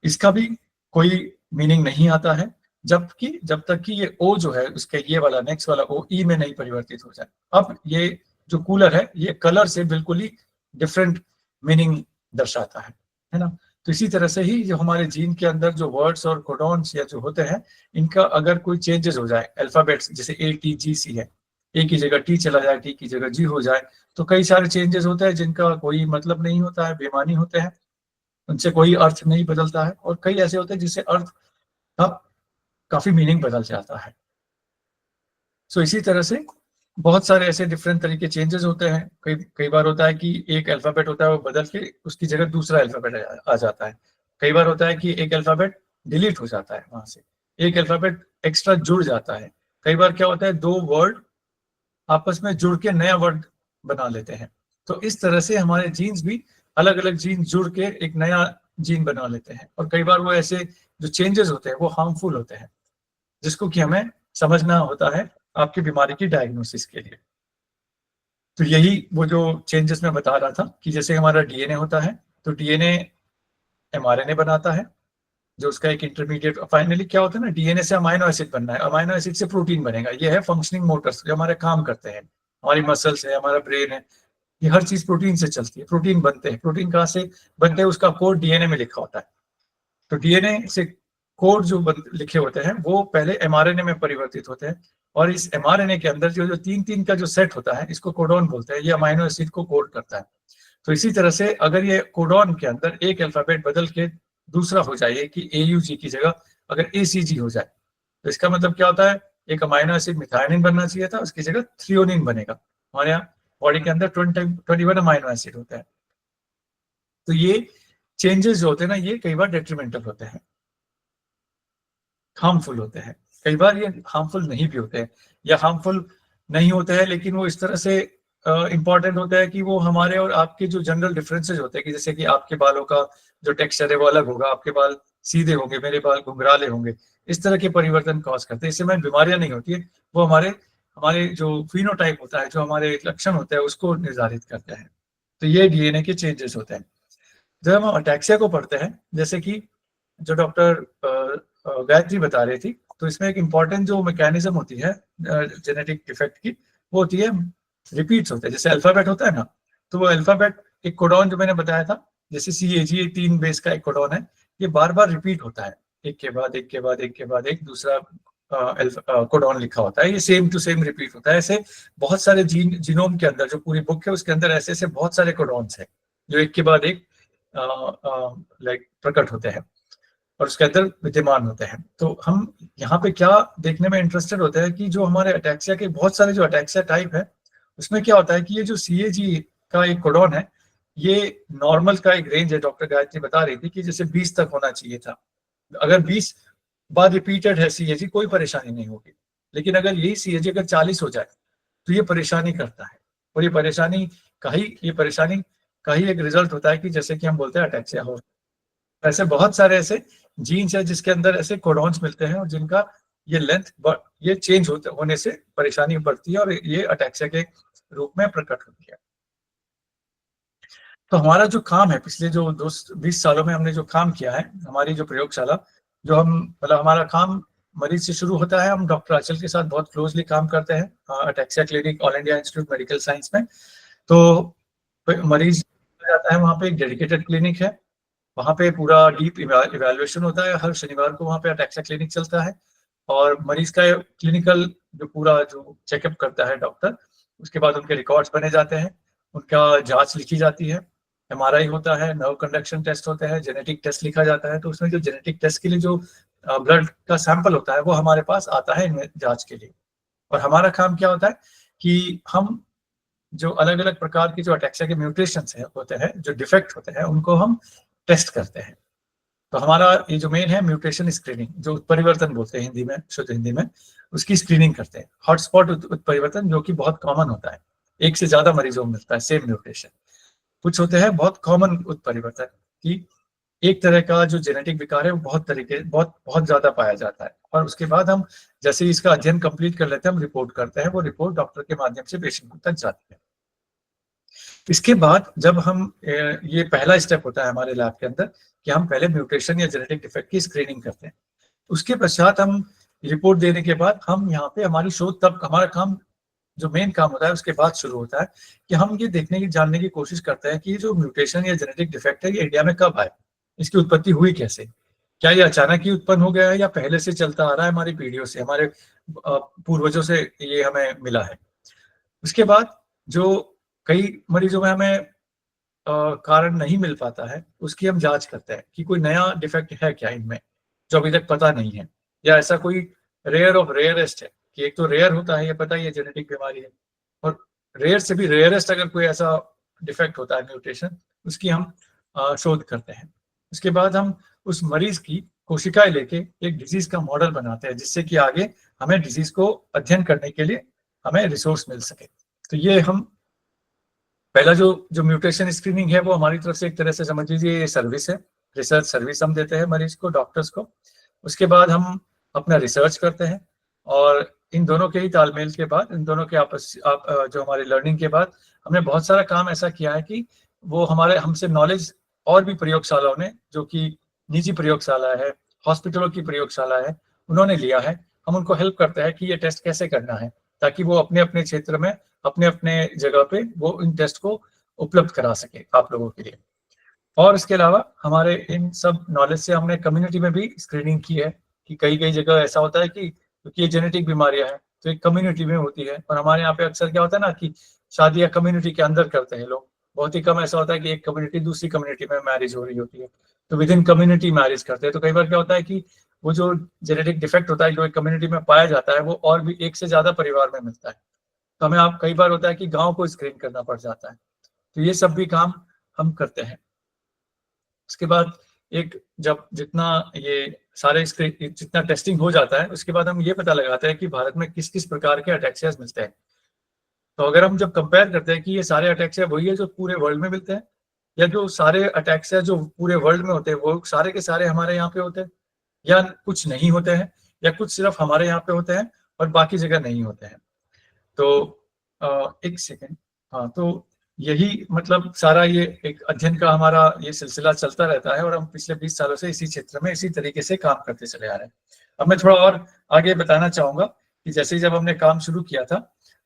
इसका भी कोई मीनिंग नहीं आता है जब तक कि ये ओ जो है उसके ये वाला नेक्स्ट वाला ओ ई में नहीं परिवर्तित हो जाए। अब ये जो कूलर है ये कलर से बिल्कुल ही डिफरेंट मीनिंग दर्शाता है ना। तो इसी तरह से ही जो हमारे जीन के अंदर जो वर्ड्स और कोडॉन्स या जो होते हैं, इनका अगर कोई चेंजेस हो जाए, अल्फाबेट्स जैसे ATGC है, ए की जगह टी चला जाए, टी की जगह जी हो जाए, तो कई सारे चेंजेस होते हैं जिनका कोई मतलब नहीं होता है, बेमानी होते हैं, उनसे कोई अर्थ नहीं बदलता है, और कई ऐसे होते हैं जिससे अर्थ का काफी मीनिंग बदल जाता है। सो इसी तरह से बहुत सारे ऐसे डिफरेंट तरीके चेंजेस होते हैं। कई बार होता है कि एक अल्फाबेट होता है वो बदल के उसकी जगह दूसरा अल्फाबेट आ जाता है। कई बार होता है कि एक अल्फाबेट डिलीट हो जाता है, वहां से एक अल्फाबेट एक्स्ट्रा जुड़ जाता है। कई बार क्या होता है, 2 वर्ड आपस में जुड़ के नया वर्ड बना लेते हैं। तो इस तरह से हमारे जीन्स भी अलग अलग जीन जुड़ के एक नया जीन बना लेते हैं। और कई बार वो ऐसे जो चेंजेस होते हैं वो हार्मफुल होते हैं, जिसको कि हमें समझना होता है आपकी बीमारी की डायग्नोसिस के लिए। तो यही वो जो चेंजेस मैं बता रहा था कि जैसे हमारा DNA होता है, तो DNA mRNA बनाता है, जो उसका एक इंटरमीडिएट, फाइनली क्या होता है ना, DNA से अमाइनो एसिड बनना है, अमाइनो एसिड से प्रोटीन बनेगा। ये है फंक्शनिंग मोटर्स जो हमारे काम करते हैं, हमारी मसल्स है, हमारा ब्रेन है, ये हर चीज प्रोटीन से चलती है। प्रोटीन बनते हैं, प्रोटीन कहाँ से बनते हैं, उसका कोड DNA में लिखा होता है। तो DNA से कोड जो लिखे होते हैं वो पहले mRNA में परिवर्तित होते हैं, और इस mRNA के अंदर जो 3-3 का जो सेट होता है, इसको कोडॉन बोलते हैं, ये अमाइनो एसिड को कोड करता है। तो इसी तरह से अगर ये कोडॉन के अंदर एक अल्फाबेट बदल के दूसरा हो जाए कि AUG की जगह अगर ACG हो जाए, तो इसका मतलब क्या होता है, एक अमाइनो एसिड मिथायोनिन बनना चाहिए था, उसकी जगह थ्रियोनिन बनेगा। हमारे यहाँ बॉडी के अंदर 21 अमाइनो एसिड होता है। तो ये चेंजेस जो होते हैं ना, ये कई बार डेट्रीमेंटल होते हैं, हार्मफुल होते हैं। कई बार ये हार्मफुल नहीं भी होते हैं, या हार्मफुल नहीं होते हैं लेकिन वो इस तरह से इंपॉर्टेंट होता है कि वो हमारे और आपके जो जनरल डिफरेंसेस होते हैं, कि जैसे कि आपके बालों का जो टेक्सचर है वो अलग होगा, आपके बाल सीधे होंगे, मेरे बाल घुंघराले होंगे, इस तरह के परिवर्तन कॉज करते हैं। इससे हमें बीमारियां नहीं होती है, वो हमारे जो फिनोटाइप होता है, जो हमारे लक्षण होते हैं, उसको निर्धारित करते हैं। तो ये DNA के चेंजेस होते हैं। जब हम अटैक्सिया को पढ़ते हैं, जैसे कि जो डॉक्टर गायत्री बता रही थी, तो इसमें एक इम्पॉर्टेंट जो मैकेनिज्म होती है जेनेटिक डिफेक्ट की, वो होती है रिपीट्स होते हैं। जैसे अल्फाबेट होता है ना, तो वो अल्फाबेट एक कोडॉन जो मैंने बताया था, जैसे CAG 3 बेस का एक कोडॉन है, ये बार बार रिपीट होता है, एक के बाद एक के बाद एक के बाद एक दूसरा कोडॉन लिखा होता है, ये सेम टू सेम रिपीट होता है। ऐसे बहुत सारे जीनोम के अंदर, जो पूरी बुक है उसके अंदर ऐसे ऐसे बहुत सारे कोडॉन्स हैं जो एक के बाद एक लाइक प्रकट होते हैं और उसके अंदर विद्यमान होते हैं। तो हम यहाँ पे क्या देखने में इंटरेस्टेड होते हैं कि जो हमारे अटैक्सिया के बहुत सारे जो अटैक्सिया टाइप है उसमें क्या होता है कि ये जो CAG का एक कोडॉन है, ये नॉर्मल का एक रेंज है। डॉक्टर गायत्री बता रही थी कि जैसे 20 तक होना चाहिए था। अगर 20 बार रिपीटेड है CAG कोई परेशानी नहीं होगी, लेकिन अगर यही CAG अगर 40 हो जाए तो ये परेशानी करता है। और ये परेशानी का ही एक रिजल्ट होता है कि जैसे कि हम बोलते हैं अटैक्सिया हो। ऐसे बहुत सारे ऐसे जीन्स है जिसके अंदर ऐसे कोडॉन्स मिलते हैं और जिनका ये लेंथ ये चेंज होने से परेशानी बढ़ती है और ये अटैक्सिया के रूप में प्रकट होती है। तो हमारा जो काम है पिछले जो 20 सालों में हमने जो काम किया है, हमारी जो प्रयोगशाला जो हम मतलब हमारा काम मरीज से शुरू होता है। हम डॉक्टर आंचल के साथ बहुत क्लोजली काम करते हैं ataxia clinic all India institute medical science में। तो मरीज जाता है, वहाँ पे एक डेडिकेटेड क्लिनिक है, वहाँ पे पूरा डीप इवैल्यूएशन होता है। हर शनिवार को वहाँ पे अटैक्सिया क्लिनिक चलता है और मरीज का क्लिनिकल जो पूरा जो चेकअप करता है डॉक्टर, उसके बाद उनके रिकॉर्ड्स बने जाते हैं, उनका जांच लिखी जाती है, MRI होता है, नर्व कंडक्शन टेस्ट होते हैं, जेनेटिक टेस्ट लिखा जाता है। तो उसमें जो जेनेटिक टेस्ट के लिए जो ब्लड का सैंपल होता है वो हमारे पास आता है इनमें जांच के लिए। और हमारा काम क्या होता है कि हम जो अलग अलग प्रकार की जो अटैक्सिया के म्यूटेशंस होते हैं, जो डिफेक्ट होते हैं, उनको हम टेस्ट करते हैं। तो हमारा ये जो मेन है म्यूटेशन स्क्रीनिंग, जो उत्परिवर्तन बोलते हैं हिंदी में, शुद्ध हिंदी में, उसकी स्क्रीनिंग करते हैं। हॉटस्पॉट उत्परिवर्तन जो कि बहुत कॉमन होता है, एक से ज्यादा मरीजों में मिलता है सेम म्यूटेशन। कुछ होते हैं बहुत कॉमन उत्परिवर्तन कि एक तरह का जो जेनेटिक विकार है वो बहुत ज्यादा पाया जाता है। और उसके बाद हम जैसे ही इसका अध्ययन कंप्लीट कर लेते हैं, हम रिपोर्ट करते हैं, वो रिपोर्ट डॉक्टर के माध्यम से पेशेंट तक जाती है। इसके बाद जब हम ये पहला स्टेप होता है हमारे लैब के अंदर कि हम पहले म्यूटेशन या जेनेटिक डिफेक्ट की स्क्रीनिंग करते हैं। उसके पश्चात हम रिपोर्ट देने के बाद हम यहाँ पे हमारी शोध, तब हमारा काम जो मेन काम होता है उसके बाद शुरू होता है कि हम ये जानने की कोशिश करते हैं कि ये जो म्यूटेशन या जेनेटिक डिफेक्ट है ये इंडिया में कब आए, इसकी उत्पत्ति हुई कैसे, क्या ये अचानक ही उत्पन्न हो गया है या पहले से चलता आ रहा है, हमारी पीढ़ियों से, हमारे पूर्वजों से ये हमें मिला है। उसके बाद जो कई मरीजों में हमें कारण नहीं मिल पाता है, उसकी हम जांच करते हैं कि कोई नया डिफेक्ट है क्या इनमें जो अभी तक पता नहीं है, या ऐसा कोई रेयर ऑफ रेयरेस्ट है कि एक तो रेयर होता है, ये पता ही है जेनेटिक बीमारी है, और रेयर से भी रेयरेस्ट अगर कोई ऐसा डिफेक्ट होता है म्यूटेशन, उसकी हम शोध करते हैं। उसके बाद हम उस मरीज की कोशिकाएं लेके एक डिजीज का मॉडल बनाते हैं, जिससे कि आगे हमें डिजीज को अध्ययन करने के लिए हमें रिसोर्स मिल सके। तो ये हम पहला जो म्यूटेशन स्क्रीनिंग है वो हमारी तरफ से एक तरह से समझ लीजिए सर्विस है, रिसर्च सर्विस हम देते हैं मरीज को, डॉक्टर्स को। उसके बाद हम अपना रिसर्च करते हैं और इन दोनों के ही तालमेल के बाद, इन दोनों के जो हमारे लर्निंग के बाद हमने बहुत सारा काम ऐसा किया है कि वो हमसे नॉलेज और भी प्रयोगशालाओं ने, जो कि निजी प्रयोगशाला है, हॉस्पिटलों की प्रयोगशाला है, उन्होंने लिया है। हम उनको हेल्प करते हैं कि ये टेस्ट कैसे करना है, ताकि वो अपने अपने क्षेत्र में अपने अपने जगह पे वो इन टेस्ट को उपलब्ध करा सके आप लोगों के लिए। और इसके अलावा हमारे इन सब नॉलेज से हमने कम्युनिटी में भी स्क्रीनिंग की है कि कई जगह ऐसा होता है कि क्योंकि ये जेनेटिक बीमारियां हैं तो एक कम्युनिटी में होती है, और हमारे यहाँ पे अक्सर क्या होता है ना कि शादियां कम्युनिटी के अंदर करते हैं लोग, बहुत ही कम ऐसा होता है कि एक कम्युनिटी दूसरी कम्युनिटी में मैरिज हो रही होती है, तो विद इन कम्युनिटी मैरिज करते हैं। तो कई बार क्या होता है कि वो जो जेनेटिक डिफेक्ट होता है जो एक कम्युनिटी में पाया जाता है वो और भी एक से ज्यादा परिवार में मिलता है, तो हमें कई बार होता है कि गांव को स्क्रीन करना पड़ जाता है। तो ये सब भी काम हम करते हैं। उसके बाद जब जितना ये सारे जितना टेस्टिंग हो जाता है, उसके बाद हम ये पता लगाते हैं कि भारत में किस किस प्रकार के अटैक्सियाज मिलते हैं। तो अगर हम जब कंपेयर करते हैं कि ये सारे अटैक्सिया वही है जो पूरे वर्ल्ड में मिलते हैं, या जो सारे अटैक्सिया जो पूरे वर्ल्ड में होते हैं वो सारे के सारे हमारे यहाँ पे होते हैं, या कुछ नहीं होते हैं, या कुछ सिर्फ हमारे यहाँ पे होते हैं और बाकी जगह नहीं होते हैं। तो एक सेकेंड, हाँ, तो यही मतलब सारा ये एक अध्ययन का हमारा ये सिलसिला चलता रहता है और हम पिछले 20 सालों से इसी क्षेत्र में इसी तरीके से काम करते चले आ रहे हैं। अब मैं थोड़ा और आगे बताना चाहूंगा कि जैसे ही जब हमने काम शुरू किया था,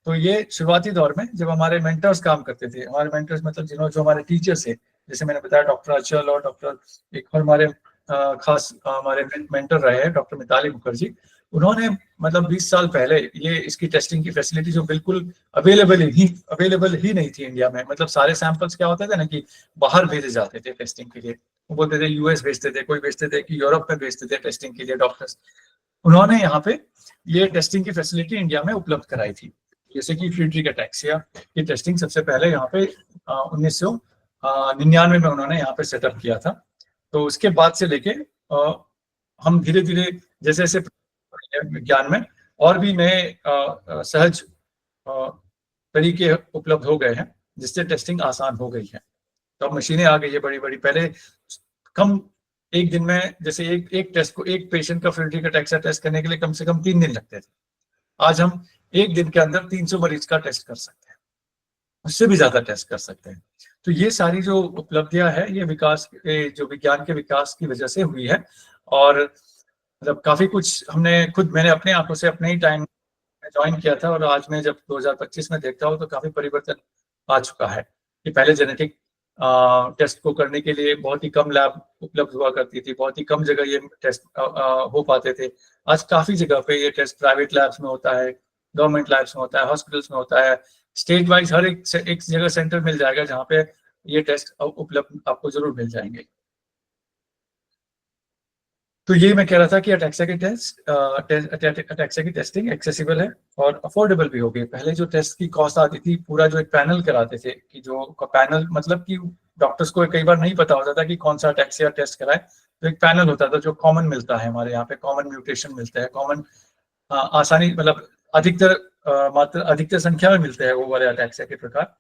तो ये शुरुआती दौर में जब हमारे मेंटर्स काम करते थे, हमारे मेंटर्स मतलब जो हमारे टीचर्स है, जैसे मैंने बताया डॉक्टर अचल और डॉक्टर एक और हमारे खास हमारे मेंटर रहे हैं डॉक्टर मिताली मुखर्जी, उन्होंने मतलब 20 साल पहले ये इसकी टेस्टिंग की फैसिलिटी जो बिल्कुल अवेलेबल ही नहीं थी इंडिया में, मतलब सारे सैंपल्स क्या होते थे ना कि बाहर भेजे जाते थे टेस्टिंग के लिए, वो बोलते थे यूएस भेजते थे, कोई भेजते थे कि यूरोप में भेजते थे टेस्टिंग के लिए डॉक्टर्स। उन्होंने यहाँ पे ये टेस्टिंग की फैसिलिटी इंडिया में उपलब्ध कराई थी, जैसे कि फ्रीड्रिक अटैक्सिया की टेस्टिंग सबसे पहले यहाँ पे 1999 में उन्होंने यहाँ पे सेटअप किया था। तो उसके बाद से लेके हम धीरे धीरे जैसे जैसे विज्ञान में और भी नए सहज तरीके उपलब्ध हो गए हैं जिससे टेस्टिंग आसान हो गई है। तो अब मशीनें आ गई है बड़ी बड़ी, पहले कम एक दिन में जैसे एक टेस्ट को, एक पेशेंट का फ्रीड्रिक अटैक्सिया टेस्ट करने के लिए कम से कम 3 दिन लगते थे, आज हम एक दिन के अंदर 300 मरीज का टेस्ट कर सकते हैं, उससे भी ज्यादा टेस्ट कर सकते हैं। तो ये सारी जो उपलब्धियां है ये विकास जो विज्ञान के विकास की वजह से हुई है, और मतलब काफी कुछ मैंने अपने आंखों से अपने ही टाइम में ज्वाइन किया था, और आज मैं जब 2025 में देखता हूँ तो काफी परिवर्तन आ चुका है। कि पहले जेनेटिक टेस्ट को करने के लिए बहुत ही कम लैब उपलब्ध हुआ करती थी, बहुत ही कम जगह ये टेस्ट हो पाते थे। आज काफी जगह पे ये टेस्ट प्राइवेट लैब्स में होता है, गवर्नमेंट लैब्स में होता है, हॉस्पिटल्स में होता है, स्टेट वाइज हर एक जगह सेंटर मिल जाएगा जहाँ पे ये टेस्ट उपलब्ध आपको जरूर मिल जाएंगे। तो ये मैं कह रहा था कि अटैक्सिया की टेस्टिंग एक्सेसिबल है और अफोर्डेबल भी हो गई। पहले जो टेस्ट की कॉस्ट आती थी, पूरा जो एक पैनल कराते थे, कि जो पैनल मतलब कि डॉक्टर्स को कई बार नहीं पता होता था कि कौन सा अटैक्सिया टेस्ट कराए, तो एक पैनल होता था जो कॉमन मिलता है हमारे यहाँ पे, कॉमन म्यूटेशन मिलते हैं, कॉमन आसानी मतलब अधिकतर संख्या में मिलते हैं वो वाले अटैक्सिया के प्रकार।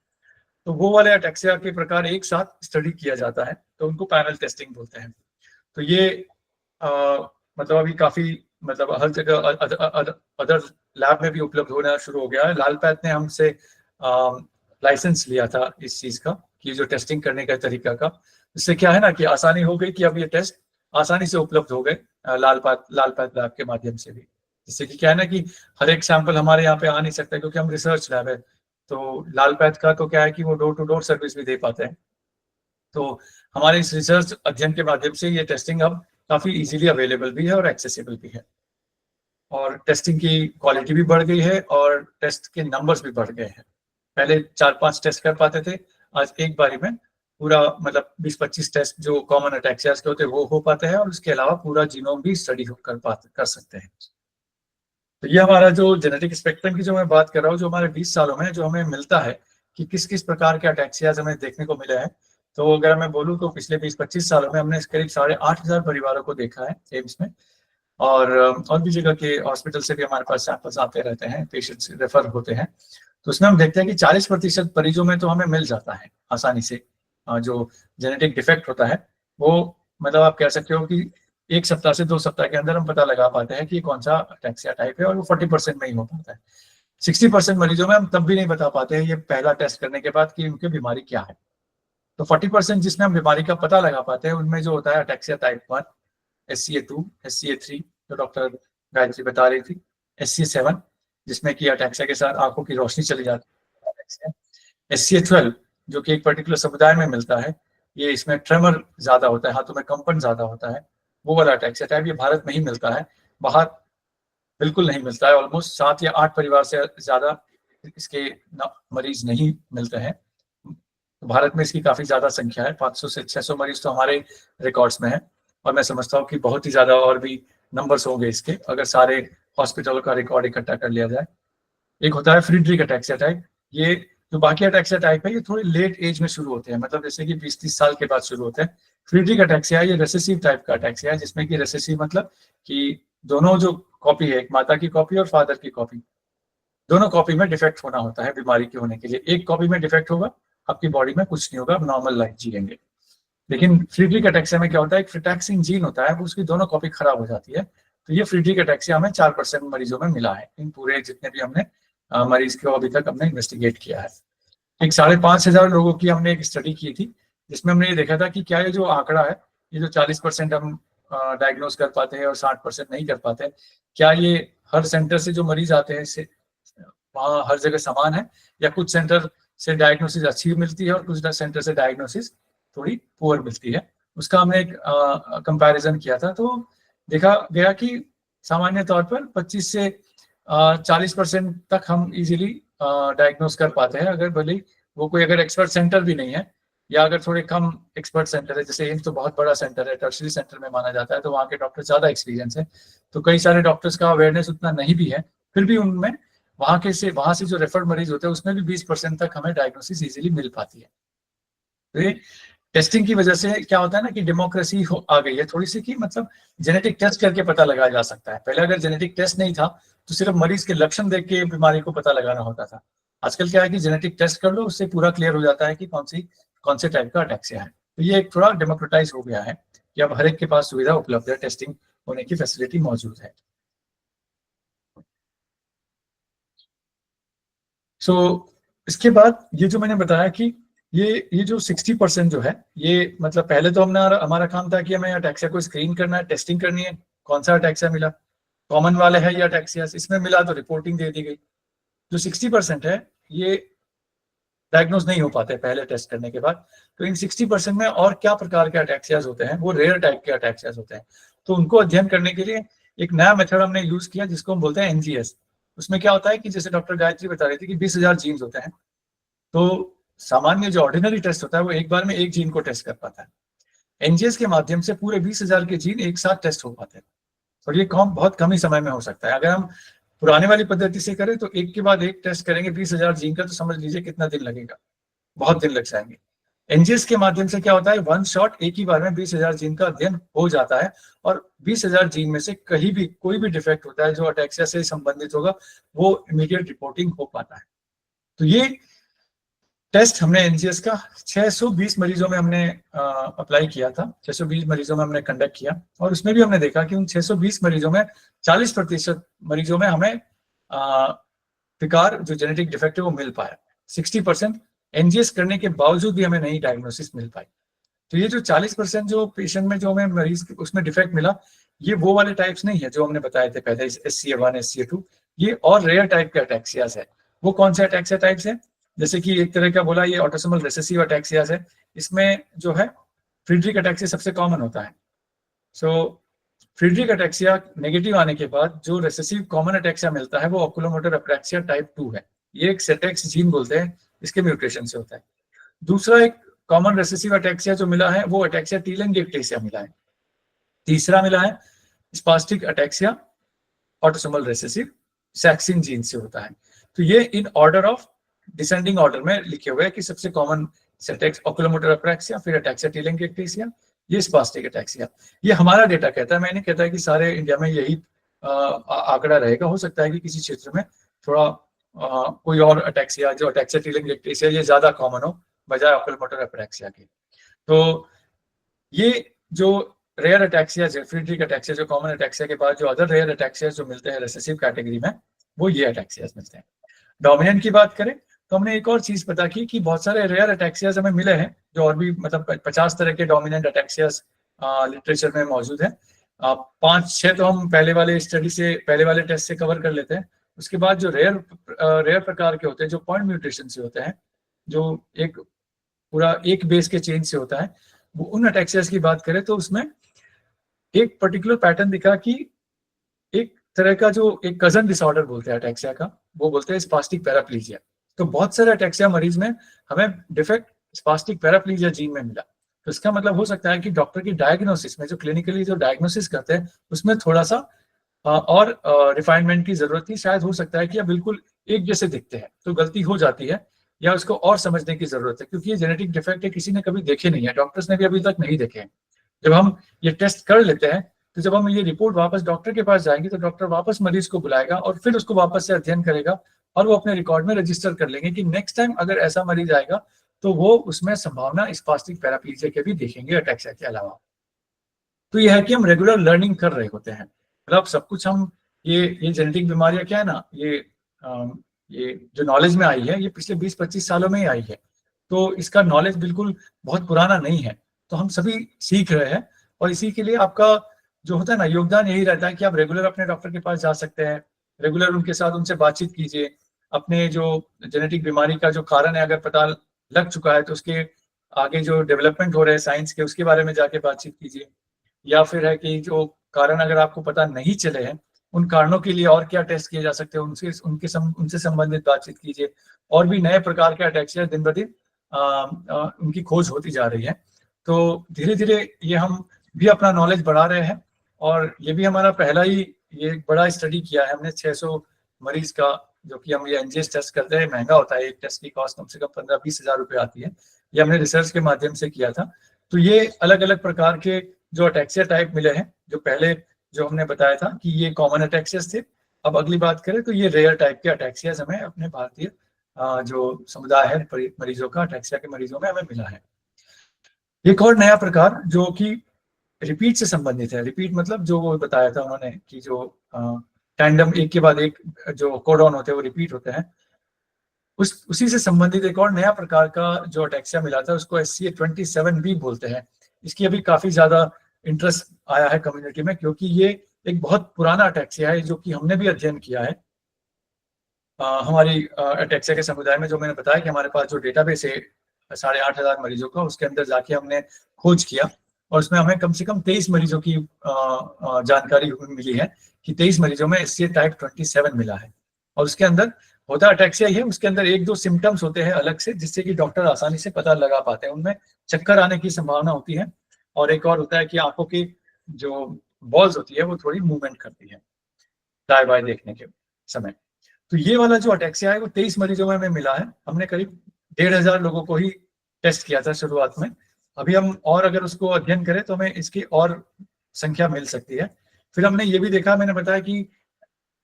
तो वो वाले अटैक्सिया के प्रकार एक साथ स्टडी किया जाता है, तो उनको पैनल टेस्टिंग बोलते हैं। तो ये मतलब अभी काफी मतलब हर जगह अदर लैब में भी उपलब्ध होना शुरू हो गया है। लाल पैथ ने हमसे लाइसेंस लिया था इस चीज का, कि जो टेस्टिंग करने का तरीका का, इससे क्या है ना कि आसानी हो गई कि अब ये टेस्ट आसानी से उपलब्ध हो गए लाल पैथ लैब के माध्यम से भी। जिससे कि क्या है ना कि हर एक सैंपल हमारे यहाँ पे आ नहीं सकता क्योंकि हम रिसर्च लैब है। तो लाल पैथ का तो क्या है कि वो डोर टू डोर सर्विस भी दे पाते हैं। तो हमारे इस रिसर्च अध्ययन के माध्यम से ये टेस्टिंग अब काफी इजीली अवेलेबल भी है और एक्सेसिबल भी है, और टेस्टिंग की क्वालिटी भी बढ़ गई है और टेस्ट के नंबर्स भी बढ़ गए हैं। पहले 4-5 टेस्ट कर पाते थे, आज एक बारी में पूरा मतलब 20-25 टेस्ट जो कॉमन अटैक्सियास के होते हैं वो हो पाते हैं, और उसके अलावा पूरा जीनोम भी स्टडी कर सकते हैं। तो ये हमारा जो जेनेटिक स्पेक्ट्रम की जो मैं बात कर रहा हूँ, जो हमारे 20 सालों में जो हमें मिलता है कि किस किस प्रकार के अटैक्सियाज हमें देखने को मिले हैं, तो अगर मैं बोलूँ तो पिछले 20-25 सालों में हमने करीब 8,500 परिवारों को देखा है एम्स में, और भी जगह के हॉस्पिटल से भी हमारे पास सैंपल्स आते रहते हैं, पेशेंट्स रेफर होते हैं। तो उसमें हम देखते हैं कि 40% मरीजों में तो हमें मिल जाता है आसानी से जो जेनेटिक डिफेक्ट होता है, वो मतलब आप कह सकते हो कि 1 सप्ताह से 2 सप्ताह के अंदर हम पता लगा पाते हैं कि कौन सा अटैक्सिया टाइप है, और वो 40% में ही हो पाता है। 60% मरीजों में हम तब भी नहीं बता पाते हैं ये पहला टेस्ट करने के बाद कि उनकी बीमारी क्या है। तो 40% जिसमें हम बीमारी का पता लगा पाते हैं उनमें जो होता है अटैक्सिया टाइप 1, SCA2, SCA3 जो डॉक्टर गायत्री बता रही थी, SCA7 जिसमें कि अटैक्सिया के साथ आंखों की रोशनी चली जाती है, SCA12 जो कि एक पर्टिकुलर समुदाय में मिलता है, ये इसमें ट्रेमर ज्यादा होता है, हाथों में कंपन ज्यादा होता है, वो वाला अटैक्सिया टाइप। ये भारत में ही मिलता है, बाहर बिल्कुल नहीं मिलता है। ऑलमोस्ट 7 या 8 परिवार से ज्यादा इसके मरीज नहीं मिलते हैं। भारत में इसकी काफी ज्यादा संख्या है, 500 से 600 मरीज तो हमारे रिकॉर्ड्स में है, और मैं समझता हूँ कि बहुत ही ज्यादा और भी नंबर्स होंगे इसके अगर सारे हॉस्पिटलों का रिकॉर्ड इकट्ठा कर लिया जाए। एक होता है फ्रीड्रिक अटैक्सिया टाइप। ये जो बाकी अटैक्सिया टाइप है ये थोड़ी लेट एज में शुरू होते हैं, मतलब जैसे कि 20-30 साल के बाद शुरू होते हैं। फ्रीड्रिक अटैक्सिया ये रेसेसिव टाइप का अटैक्सिया है, जिसमें कि रेसेसिव मतलब कि दोनों जो कॉपी है, एक माता की कॉपी और फादर की कॉपी, दोनों कॉपी में डिफेक्ट होना होता है बीमारी के होने के लिए। एक कॉपी में डिफेक्ट होगा, आपकी बॉडी में कुछ नहीं होगा, आप नॉर्मल लाइफ जिएंगे। लेकिन फ्रीड्रिक अटैक्सिया में क्या होता है, एक फ्रिटैक्सिन जीन होता है, वो उसकी दोनों कॉपी खराब हो जाती है। तो ये फ्रीड्रिक अटैक्सिया हमें 4% मरीजों में मिला है, इन पूरे जितने भी हमने मरीज को अभी तक हमने इन्वेस्टिगेट किया है। एक 5,500 लोगों की हमने एक स्टडी की थी, जिसमें हमने ये देखा था कि क्या ये जो आंकड़ा है, ये जो 40% हम डायग्नोज कर पाते हैं और 60% नहीं कर पाते, क्या ये हर सेंटर से जो मरीज आते हैं वहाँ हर जगह समान है, या कुछ सेंटर से डायग्नोसिस अच्छी मिलती है और कुछ सेंटर से डायग्नोसिस थोड़ी पुअर मिलती है। उसका हमने एक कंपैरिजन किया था, तो देखा गया कि सामान्य तौर पर 25 से 40% तक हम इजीली डायग्नोस कर पाते हैं, अगर भले वो कोई अगर एक्सपर्ट सेंटर भी नहीं है या अगर थोड़े कम एक्सपर्ट सेंटर है, जैसे एम्स तो बहुत बड़ा सेंटर है, टर्शरी सेंटर में माना जाता है, तो वहाँ के डॉक्टर ज्यादा एक्सपीरियंस है, तो कई सारे डॉक्टर्स का अवेयरनेस उतना नहीं भी है, फिर भी उनमें वहाँ से जो रेफर्ड मरीज होते हैं उसमें भी 20% तक हमें डायग्नोसिस इजीली मिल पाती है। तो ये टेस्टिंग की वजह से क्या होता है ना कि डेमोक्रेसी आ गई है थोड़ी सी, कि मतलब जेनेटिक टेस्ट करके पता लगाया जा सकता है। पहले अगर जेनेटिक टेस्ट नहीं था तो सिर्फ मरीज के लक्षण देख के बीमारी को पता लगाना होता था। आजकल क्या है कि जेनेटिक टेस्ट कर लो, उससे पूरा क्लियर हो जाता है कि कौन से टाइप का अटैक्सिया है। तो ये एक थोड़ा डेमोक्रेटाइज हो गया है कि अब हर एक के पास सुविधा उपलब्ध है, टेस्टिंग होने की फैसिलिटी मौजूद है। इसके बाद ये जो मैंने बताया कि ये जो 60% जो है, ये मतलब पहले तो हमारा काम था कि हमें अटैक्सिया को स्क्रीन करना है, टेस्टिंग करनी है, कौन सा अटैक्सिया मिला, कॉमन वाले है या अटैक्सिया, इसमें मिला तो रिपोर्टिंग दे दी गई। जो 60% है ये डायग्नोज नहीं हो पाते पहले टेस्ट करने के बाद। तो इन 60% में और क्या प्रकार के अटैक्सियाज होते हैं, वो रेयर टाइप के अटैक्सियाज होते हैं। तो उनको अध्ययन करने के लिए एक नया मेथड हमने यूज किया जिसको हम बोलते हैं एनजीएस। उसमें क्या होता है कि जैसे डॉक्टर गायत्री बता रही थी कि 20,000 जीन्स होते हैं, तो सामान्य जो ऑर्डिनरी टेस्ट होता है वो एक बार में एक जीन को टेस्ट कर पाता है। एनजीएस के माध्यम से पूरे 20,000 के जीन एक साथ टेस्ट हो पाते हैं, और ये काम बहुत कम ही समय में हो सकता है। अगर हम पुराने वाली पद्धति से करें तो एक के बाद एक टेस्ट करेंगे 20,000 जीन का, तो समझ लीजिए कितना दिन लगेगा, बहुत दिन लग जाएंगे। एनजीएस के माध्यम से क्या होता है, वन शॉट एक ही बार में 20,000 जीन का अध्ययन हो जाता है, और 20,000 जीन में से कहीं भी कोई भी डिफेक्ट होता है जो अटैक्सिया से संबंधित होगा, वो इमीडिएट रिपोर्टिंग हो पाता है। तो ये टेस्ट हमने एनजीएस का 620 मरीजों में हमने अप्लाई किया था, 620 मरीजों में हमने कंडक्ट किया, और उसमें भी हमने देखा कि उन 620 मरीजों में 40% मरीजों में हमें विकार जो जेनेटिक डिफेक्ट है वो मिल पाया। 60% एनजीएस करने के बावजूद भी हमें नई डायग्नोसिस मिल पाई। तो ये जो 40% जो पेशेंट में जो हमें मरीज उसमें डिफेक्ट मिला, ये वो वाले टाइप्स नहीं है जो हमने बताए थे पहले, SCA1 SCA2, ये और रेयर टाइप के अटैक्सियाज है। वो कौन से अटैक्सिया टाइप्स है, जैसे कि एक तरह का बोला ये ऑटोसोमल रिसेसिव अटैक्सियाज है। इसमें जो है फ्रीडरिक अटैक्सिया सबसे कॉमन होता है। फ्रीडरिक अटैक्सिया नेगेटिव आने के बाद जो रिसेसिव कॉमन अटैक्सिया मिलता है वो ओकुलोमोटर अप्रैक्सिया टाइप 2 है। ये एक सेटेक्स जीन बोलते हैं, इसके म्यूटेशन से होता है। दूसरा एक कॉमन रिसेसिव अटैक्सिया जो मिला है वो अटैक्सिया टीलेंगेक्टेसिया मिला है। तीसरा मिला है spastic ataxia autosomal recessive sacsin gene से होता है। तो ये in order of descending order में लिखे हुए हैं कि सबसे कॉमन सेटेक्स ओकुलोमोटर अप्रैक्सिया, फिर अटैक्सिया टीलेंगेक्टेसिया, ये स्पास्टिक अटैक्सिया। ये हमारा डेटा कहता है, मैं नहीं कहता है कि सारे इंडिया में यही आंकड़ा रहेगा। हो सकता है कि किसी क्षेत्र में थोड़ा कोई और अटैक्सिया जो अटैक्सिया टीलेंगेक्टेसिया ये ज्यादा कॉमन हो बजाय ओकुलोमोटर अप्रैक्सिया के। तो ये जो रेयर अटैक्सिया, फ्रीडरिक अटैक्सिया, जो कॉमन अटैक्सिया के बाद जो अदर रेयर अटैक्सिया जो मिलते हैं रिसेसिव कैटेगरी में, वो ये अटैक्सिया मिलते हैं। डोमिनेंट की बात करें तो हमने एक और चीज पता की कि बहुत सारे रेयर अटैक्सियाज हमें मिले हैं, जो और भी मतलब 50 तरह के डोमिनेंट अटैक्सियाज लिटरेचर में मौजूद है। 5-6 तो हम पहले वाले टेस्ट से कवर कर लेते हैं। उसके बाद जो रेयर प्रकार के होते हैं, जो पॉइंट म्यूटेशन से होते हैं, जो एक पूरा एक बेस के चेंज से होता है, वो उन अटैक्सियाज की बात करें तो उसमें एक पर्टिकुलर पैटर्न दिखा कि एक तरह का जो एक कजन डिसऑर्डर बोलते हैं अटैक्सिया का, वो बोलते हैं स्पास्टिक पैराप्लीजिया। तो बहुत सारे अटैक्सिया मरीज में हमें डिफेक्ट स्पास्टिक पैराप्लीजिया जीन में मिला। तो इसका मतलब हो सकता है कि डॉक्टर की डायग्नोसिस में जो क्लिनिकली जो डायग्नोसिस करते हैं उसमें थोड़ा सा और रिफाइनमेंट की जरूरत थी। शायद हो सकता है कि यह बिल्कुल एक जैसे दिखते हैं तो गलती हो जाती है, या उसको और समझने की जरूरत है, क्योंकि ये जेनेटिक डिफेक्ट है, किसी ने कभी देखे नहीं है, डॉक्टर्स ने भी अभी तक नहीं देखे हैं। जब हम ये टेस्ट कर लेते हैं तो जब हम ये रिपोर्ट वापस डॉक्टर के पास जाएंगे तो डॉक्टर वापस मरीज को बुलाएगा और फिर उसको वापस से अध्ययन करेगा, और वो अपने रिकॉर्ड में रजिस्टर कर लेंगे कि नेक्स्ट टाइम अगर ऐसा मरीज आएगा तो वो उसमें संभावना स्पास्टिक पैराप्लीजिया के भी देखेंगे अटैक्सिया के अलावा। तो यह है कि हम रेगुलर लर्निंग कर रहे होते हैं, मतलब सब कुछ हम ये जेनेटिक बीमारियां क्या है ना, ये जो नॉलेज में आई है ये पिछले 20-25 सालों में ही आई है। तो इसका नॉलेज बिल्कुल बहुत पुराना नहीं है, तो हम सभी सीख रहे हैं। और इसी के लिए आपका जो होता है ना योगदान यही रहता है कि आप रेगुलर अपने डॉक्टर के पास जा सकते हैं, रेगुलर उनके साथ उनसे बातचीत कीजिए, अपने जो जेनेटिक बीमारी का जो कारण है अगर पता लग चुका है तो उसके आगे जो डेवलपमेंट हो रहे हैं साइंस के, उसके बारे में जाके बातचीत कीजिए। या फिर है कि जो कारण अगर आपको पता नहीं चले हैं उन कारणों के लिए और क्या टेस्ट किए जा सकते हैं, उनसे संबंधित बातचीत कीजिए। और भी नए प्रकार के अटैक्सिया दिन ब दिन उनकी खोज होती जा रही है। तो धीरे धीरे ये हम भी अपना नॉलेज बढ़ा रहे हैं, और ये भी हमारा पहला ही ये बड़ा स्टडी किया है हमने 600 मरीज का, जो कि हम ये एनजीएस टेस्ट करते हैं। महंगा होता है, एक टेस्ट की कॉस्ट कम से कम 15-20 हज़ार रुपये आती है। ये हमने रिसर्च के माध्यम से किया था। तो ये अलग अलग प्रकार के जो अटैक्सिया टाइप मिले हैं, जो पहले जो हमने बताया था कि ये कॉमन अटैक्सियास थे, अब अगली बात करें तो ये रेयर टाइप के अटैक्सियास हमें अपने भारतीय जो समुदाय है मरीजों का, अटैक्सिया के मरीजों में हमें मिला है। एक और नया प्रकार जो कि रिपीट से संबंधित है, रिपीट मतलब जो वो बताया था उन्होंने कि जो टैंडम एक के बाद एक जो कोडॉन होते हैं वो रिपीट होते हैं, उसी से संबंधित एक और नया प्रकार का जो अटैक्सिया मिला था उसको SCA27B बोलते हैं। इसकी अभी काफी ज्यादा इंटरेस्ट आया है कम्युनिटी में, क्योंकि ये एक बहुत पुराना अटैक्सिया है जो कि हमने भी अध्ययन किया है हमारी अटैक्सिया के समुदाय में। जो मैंने बताया कि हमारे पास जो डेटाबेस है 8,500 मरीजों का, उसके अंदर जाके हमने खोज किया और उसमें हमें कम से कम 23 मरीजों की जानकारी मिली है कि 23 मरीजों में SCA टाइप 27 मिला है। और उसके अंदर होता अटैक्सिया ही है, उसके अंदर 1-2 सिम्टम्स होते हैं अलग से, जिससे कि डॉक्टर आसानी से पता लगा पाते हैं। उनमें चक्कर आने की संभावना होती है, और एक और होता है कि आंखों की जो बॉल्स होती है वो थोड़ी मूवमेंट करती है दाएं बाएं देखने के समय। तो ये वाला जो अटैक्सिया है वो 23 मरीजों में हमें मिला है। हमने करीब 1,500 लोगों को ही टेस्ट किया था शुरुआत में। अभी हम और अगर उसको अध्ययन करें तो हमें इसकी और संख्या मिल सकती है। फिर हमने ये भी देखा, मैंने बताया कि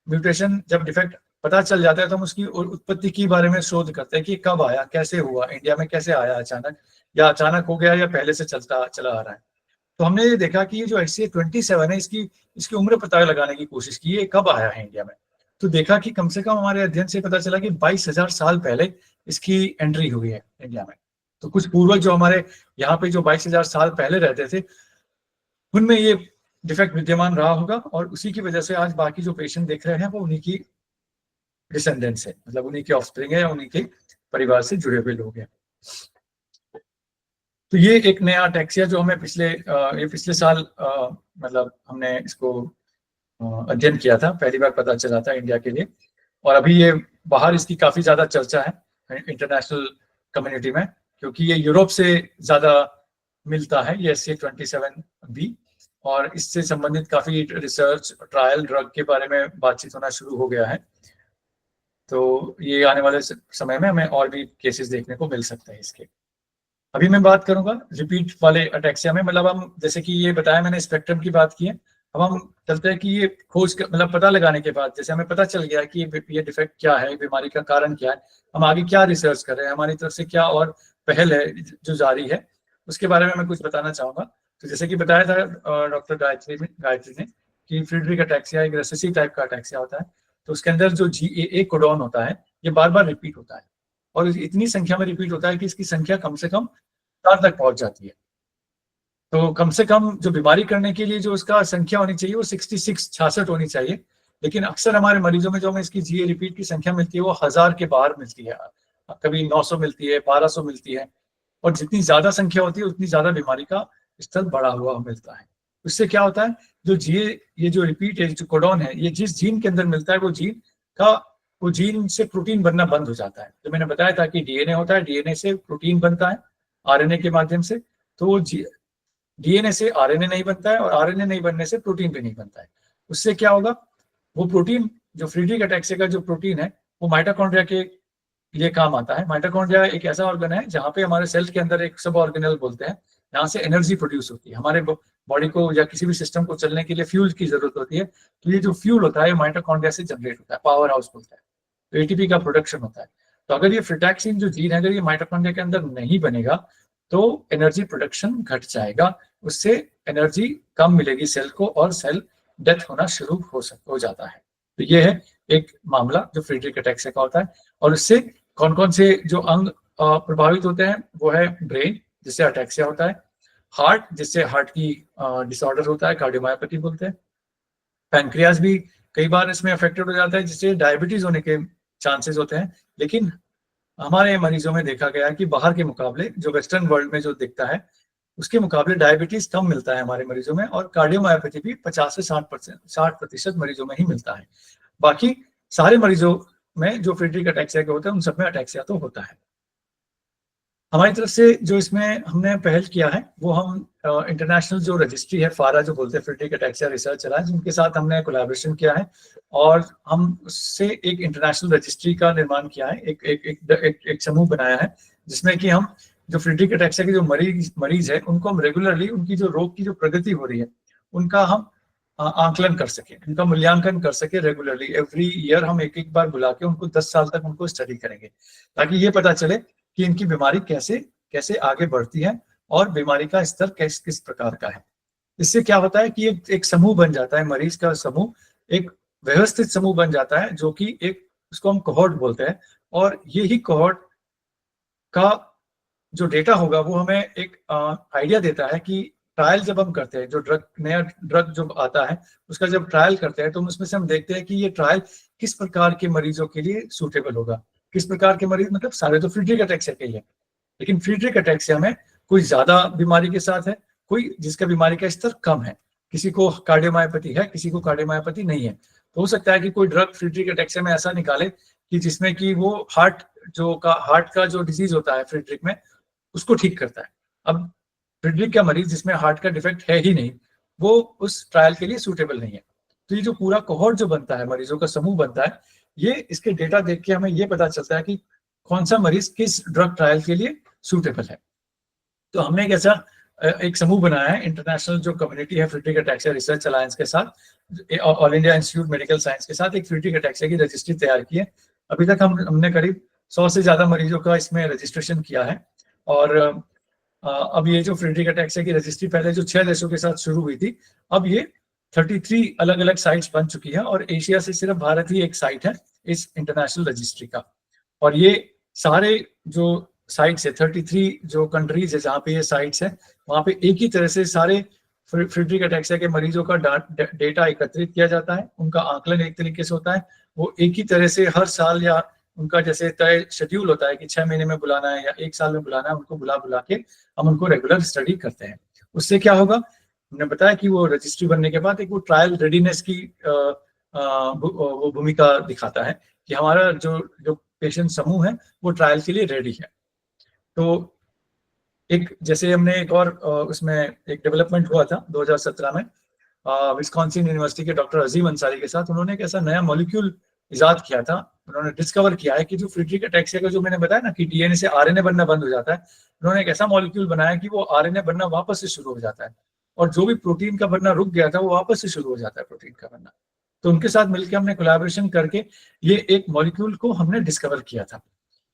म्यूटेशन जब डिफेक्ट पता चल जाता है तो हम उसकी उत्पत्ति के बारे में शोध करते हैं कि कब आया, कैसे हुआ, इंडिया में कैसे आया अचानक, या अचानक हो गया या पहले से चला आ रहा है। तो हमने ये देखा कि ये जो SCA27 है इसकी उम्र पता लगाने की कोशिश की, ये कब आया है इंडिया में। तो देखा कि कम से कम हमारे अध्ययन से पता चला कि 22,000 साल पहले इसकी एंट्री हुई है इंडिया में। तो कुछ पूर्वज जो हमारे यहाँ पे जो 22,000 साल पहले रहते थे उनमें ये डिफेक्ट विद्यमान रहा होगा, और उसी की वजह से आज बाकी जो पेशेंट देख रहे हैं वो उन्हीं की डिसेंडेंट्स है, मतलब उन्हीं के ऑफस्प्रिंग है या उन्हीं के परिवार से जुड़े हुए लोग हैं। तो ये एक नया अटैक्सिया जो हमें पिछले साल मतलब हमने इसको अध्ययन किया था, पहली बार पता चला था इंडिया के लिए, और अभी ये बाहर इसकी काफी ज्यादा चर्चा है इंटरनेशनल कम्युनिटी में, क्योंकि ये यूरोप से ज्यादा मिलता है ये SCA27B, और इससे संबंधित काफी रिसर्च ट्रायल ड्रग के बारे में बातचीत होना शुरू हो गया है। तो ये आने वाले समय में हमें और भी केसेस देखने को मिल सकते हैं इसके। अभी मैं बात करूंगा रिपीट वाले अटैक्सिया में, मतलब हम जैसे कि ये बताया मैंने स्पेक्ट्रम की बात की है। अब हम चलते हैं कि ये खोज मतलब पता लगाने के बाद जैसे हमें पता चल गया कि ये डिफेक्ट क्या है, बीमारी का कारण क्या है, हम आगे क्या रिसर्च कर रहे हैं, हमारी तरफ से क्या और पहल है जो जारी है, उसके बारे में मैं कुछ बताना चाहूंगा। तो जैसे कि बताया था डॉक्टर गायत्री ने कि फ्रीडरिक अटैक्सिया एक रेसेसिव टाइप का अटैक्सिया होता है। तो उसके अंदर जो GAA कोडॉन होता है ये बार बार रिपीट होता है, और इतनी संख्या में रिपीट होता है कि इसकी संख्या कम से कम 4 तक पहुंच जाती है। तो कम से कम जो बीमारी करने के लिए जो उसका संख्या होनी चाहिए वो 66 होनी चाहिए, लेकिन अक्सर हमारे मरीजों में जो हमें इसकी GA रिपीट की संख्या मिलती है वो 1000 के बाहर मिलती है, कभी 900 मिलती है, 1200 मिलती है, और जितनी ज्यादा संख्या होती है उतनी ज्यादा बीमारी का स्तर बढ़ा हुआ मिलता है। उससे क्या होता है, जो GA ये जो रिपीट है, जो कोडॉन है, ये जिस जीन के अंदर मिलता है वो जीन से प्रोटीन बनना बंद हो जाता है। जो मैंने बताया था कि DNA होता है, DNA से प्रोटीन बनता है RNA के माध्यम से, तो वो DNA से RNA नहीं बनता है, और RNA नहीं बनने से प्रोटीन भी नहीं बनता है। उससे क्या होगा, वो प्रोटीन जो फ्रीडरिक अटैक्सिया का जो प्रोटीन है वो माइटोकॉन्ड्रिया के लिए काम आता है। माइटोकॉन्ड्रिया एक ऐसा ऑर्गन है जहाँ पे हमारे सेल के अंदर एक सब ऑर्गेनल बोलते हैं, यहाँ से एनर्जी प्रोड्यूस होती है। हमारे बॉडी को या किसी भी सिस्टम को चलने के लिए फ्यूल की जरूरत होती है, तो ये जो फ्यूल होता है माइटोकॉन्ड्रिया से जनरेट होता है, पावर हाउस बोलता है, तो ATP का प्रोडक्शन होता है। तो अगर ये फ्रिटैक्सिन जो जीन है अगर ये माइटोकॉन्ड्रिया के अंदर नहीं बनेगा तो एनर्जी प्रोडक्शन घट जाएगा, उससे एनर्जी कम मिलेगी सेल को, और सेल डेथ होना शुरू हो जाता है। तो ये है एक मामला जो फ्रीडरिक अटैक्सिया का होता है। और उससे कौन कौन से जो अंग प्रभावित होते हैं वो है ब्रेन, जिससे अटैक्सिया होता है, हार्ट, जिससे हार्ट की डिसऑर्डर होता है, कार्डियोमायोपैथी बोलते हैं, पैनक्रियाज भी कई बार इसमें अफेक्टेड हो जाता है, जिससे डायबिटीज होने के चांसेस होते हैं। लेकिन हमारे मरीजों में देखा गया है कि बाहर के मुकाबले जो वेस्टर्न वर्ल्ड में जो दिखता है उसके मुकाबले डायबिटीज कम मिलता है हमारे मरीजों में, और कार्डियोमायोपैथी भी 50 से 60% मरीजों में ही मिलता है। बाकी सारे मरीजों में जो फ्रीड्रिक अटैक्सिया के होते हैं उन सब में अटैक्सिया तो होता है। हमारी तरफ से जो इसमें हमने पहल किया है वो हम इंटरनेशनल जो रजिस्ट्री है फारा जो बोलते हैं फ्रीड्रिक अटैक्सिया रिसर्च अलायंस, जिनके साथ हमने कोलैबोरेशन किया है और हम उससे एक इंटरनेशनल रजिस्ट्री का निर्माण किया है, एक समूह बनाया है जिसमें कि हम जो फ्रीड्रिक अटैक्सिया के जो मरीज है उनको हम रेगुलरली उनकी जो रोग की जो प्रगति हो रही है उनका हम आंकलन कर सके, उनका मूल्यांकन कर सके रेगुलरली। एवरी ईयर हम एक बार बुला के उनको 10 साल तक उनको स्टडी करेंगे ताकि ये पता चले कि इनकी बीमारी कैसे कैसे आगे बढ़ती है और बीमारी का स्तर किस प्रकार का है। इससे क्या होता है कि एक समूह बन जाता है, मरीज का समूह एक व्यवस्थित समूह बन जाता है जो कि एक उसको हम कोहॉर्ट बोलते हैं, और यही कोहॉर्ट का जो डेटा होगा वो हमें एक आइडिया देता है कि ट्रायल जब हम करते हैं, जो नया ड्रग जो आता है उसका जब ट्रायल करते हैं तो उसमें से हम देखते हैं कि ये ट्रायल किस प्रकार के मरीजों के लिए सूटेबल होगा। किस प्रकार के मरीज मतलब सारे तो फ्रीड्रिक अटैक्सिया के ही है, लेकिन फ्रीड्रिक अटैक्सिया में कोई ज्यादा बीमारी के साथ है, कोई जिसका बीमारी का स्तर कम है, किसी को कार्डियोमायोपैथी है, किसी को कार्डियोमायोपैथी नहीं है। तो हो सकता है कि कोई ड्रग फ्रीड्रिक अटैक्सिया में ऐसा निकाले कि जिसमें कि वो हार्ट का जो डिजीज होता है फ्रीड्रिक में उसको ठीक करता है। अब फ्रीड्रिक का मरीज जिसमें हार्ट का डिफेक्ट है ही नहीं, वो उस ट्रायल के लिए सूटेबल नहीं है। तो ये जो पूरा कोहॉर्ट जो बनता है, मरीजों का समूह बनता है, ये इसके डेटा देख के हमें ये पता चलता है कि कौन सा मरीज किस ड्रग ट्रायल के लिए सूटेबल है। तो हमने एक ऐसा एक समूह बनाया है, इंटरनेशनल जो कम्युनिटी है फ्रीड्रिक अटैक्सिया रिसर्च अलायंस के साथ, all India institute medical science के साथ एक फ्रीड्रिक अटैक्सिया की रजिस्ट्री तैयार की है। अभी तक हमने करीब 100 से ज्यादा मरीजों का इसमें रजिस्ट्रेशन किया है। और अब ये जो फ्रीड्रिक अटैक्सिया की रजिस्ट्री पहले जो 6 देशों के साथ शुरू हुई थी, अब ये 33 अलग अलग साइट्स बन चुकी है, और एशिया से सिर्फ भारत ही एक साइट है इस इंटरनेशनल रजिस्ट्री का। और ये सारे जो साइट्स है, 33 जो कंट्रीज है जहाँ पे ये साइट्स है, वहाँ पे एक ही तरह से सारे फ्रीड्रिक अटैक्सिया के मरीजों का डेटा एकत्रित किया जाता है, उनका आंकलन एक तरीके से होता है। वो एक ही तरह से हर साल या उनका जैसे तय शेड्यूल होता है कि 6 महीने में बुलाना है या 1 साल में बुलाना है, उनको बुला के हम उनको रेगुलर स्टडी करते हैं। उससे क्या होगा, हमने बताया कि वो रजिस्ट्री बनने के बाद एक वो ट्रायल रेडीनेस की वो भूमिका दिखाता है कि हमारा जो पेशेंट समूह है वो ट्रायल के लिए रेडी है। तो एक जैसे हमने एक और उसमें एक डेवलपमेंट हुआ था 2017 में विस्कॉन्सिन यूनिवर्सिटी के डॉक्टर अजीम अंसारी के साथ। उन्होंने एक ऐसा नया मॉलिक्यूल इजाद किया था, उन्होंने डिस्कवर किया है कि जो फ्रीड्रिक अटैक्सिया का जो मैंने बताया ना कि डीएनए से आरएनए बनना बंद हो जाता है, उन्होंने एक ऐसा मॉलिक्यूल बनाया कि वो आरएनए बनना वापस से शुरू हो जाता है, और जो भी प्रोटीन का बनना रुक गया था वो वापस से शुरू हो जाता है प्रोटीन का बनना। तो उनके साथ मिलकर हमने कोलैबोरेशन करके ये एक मॉलिक्यूल को हमने डिस्कवर किया था।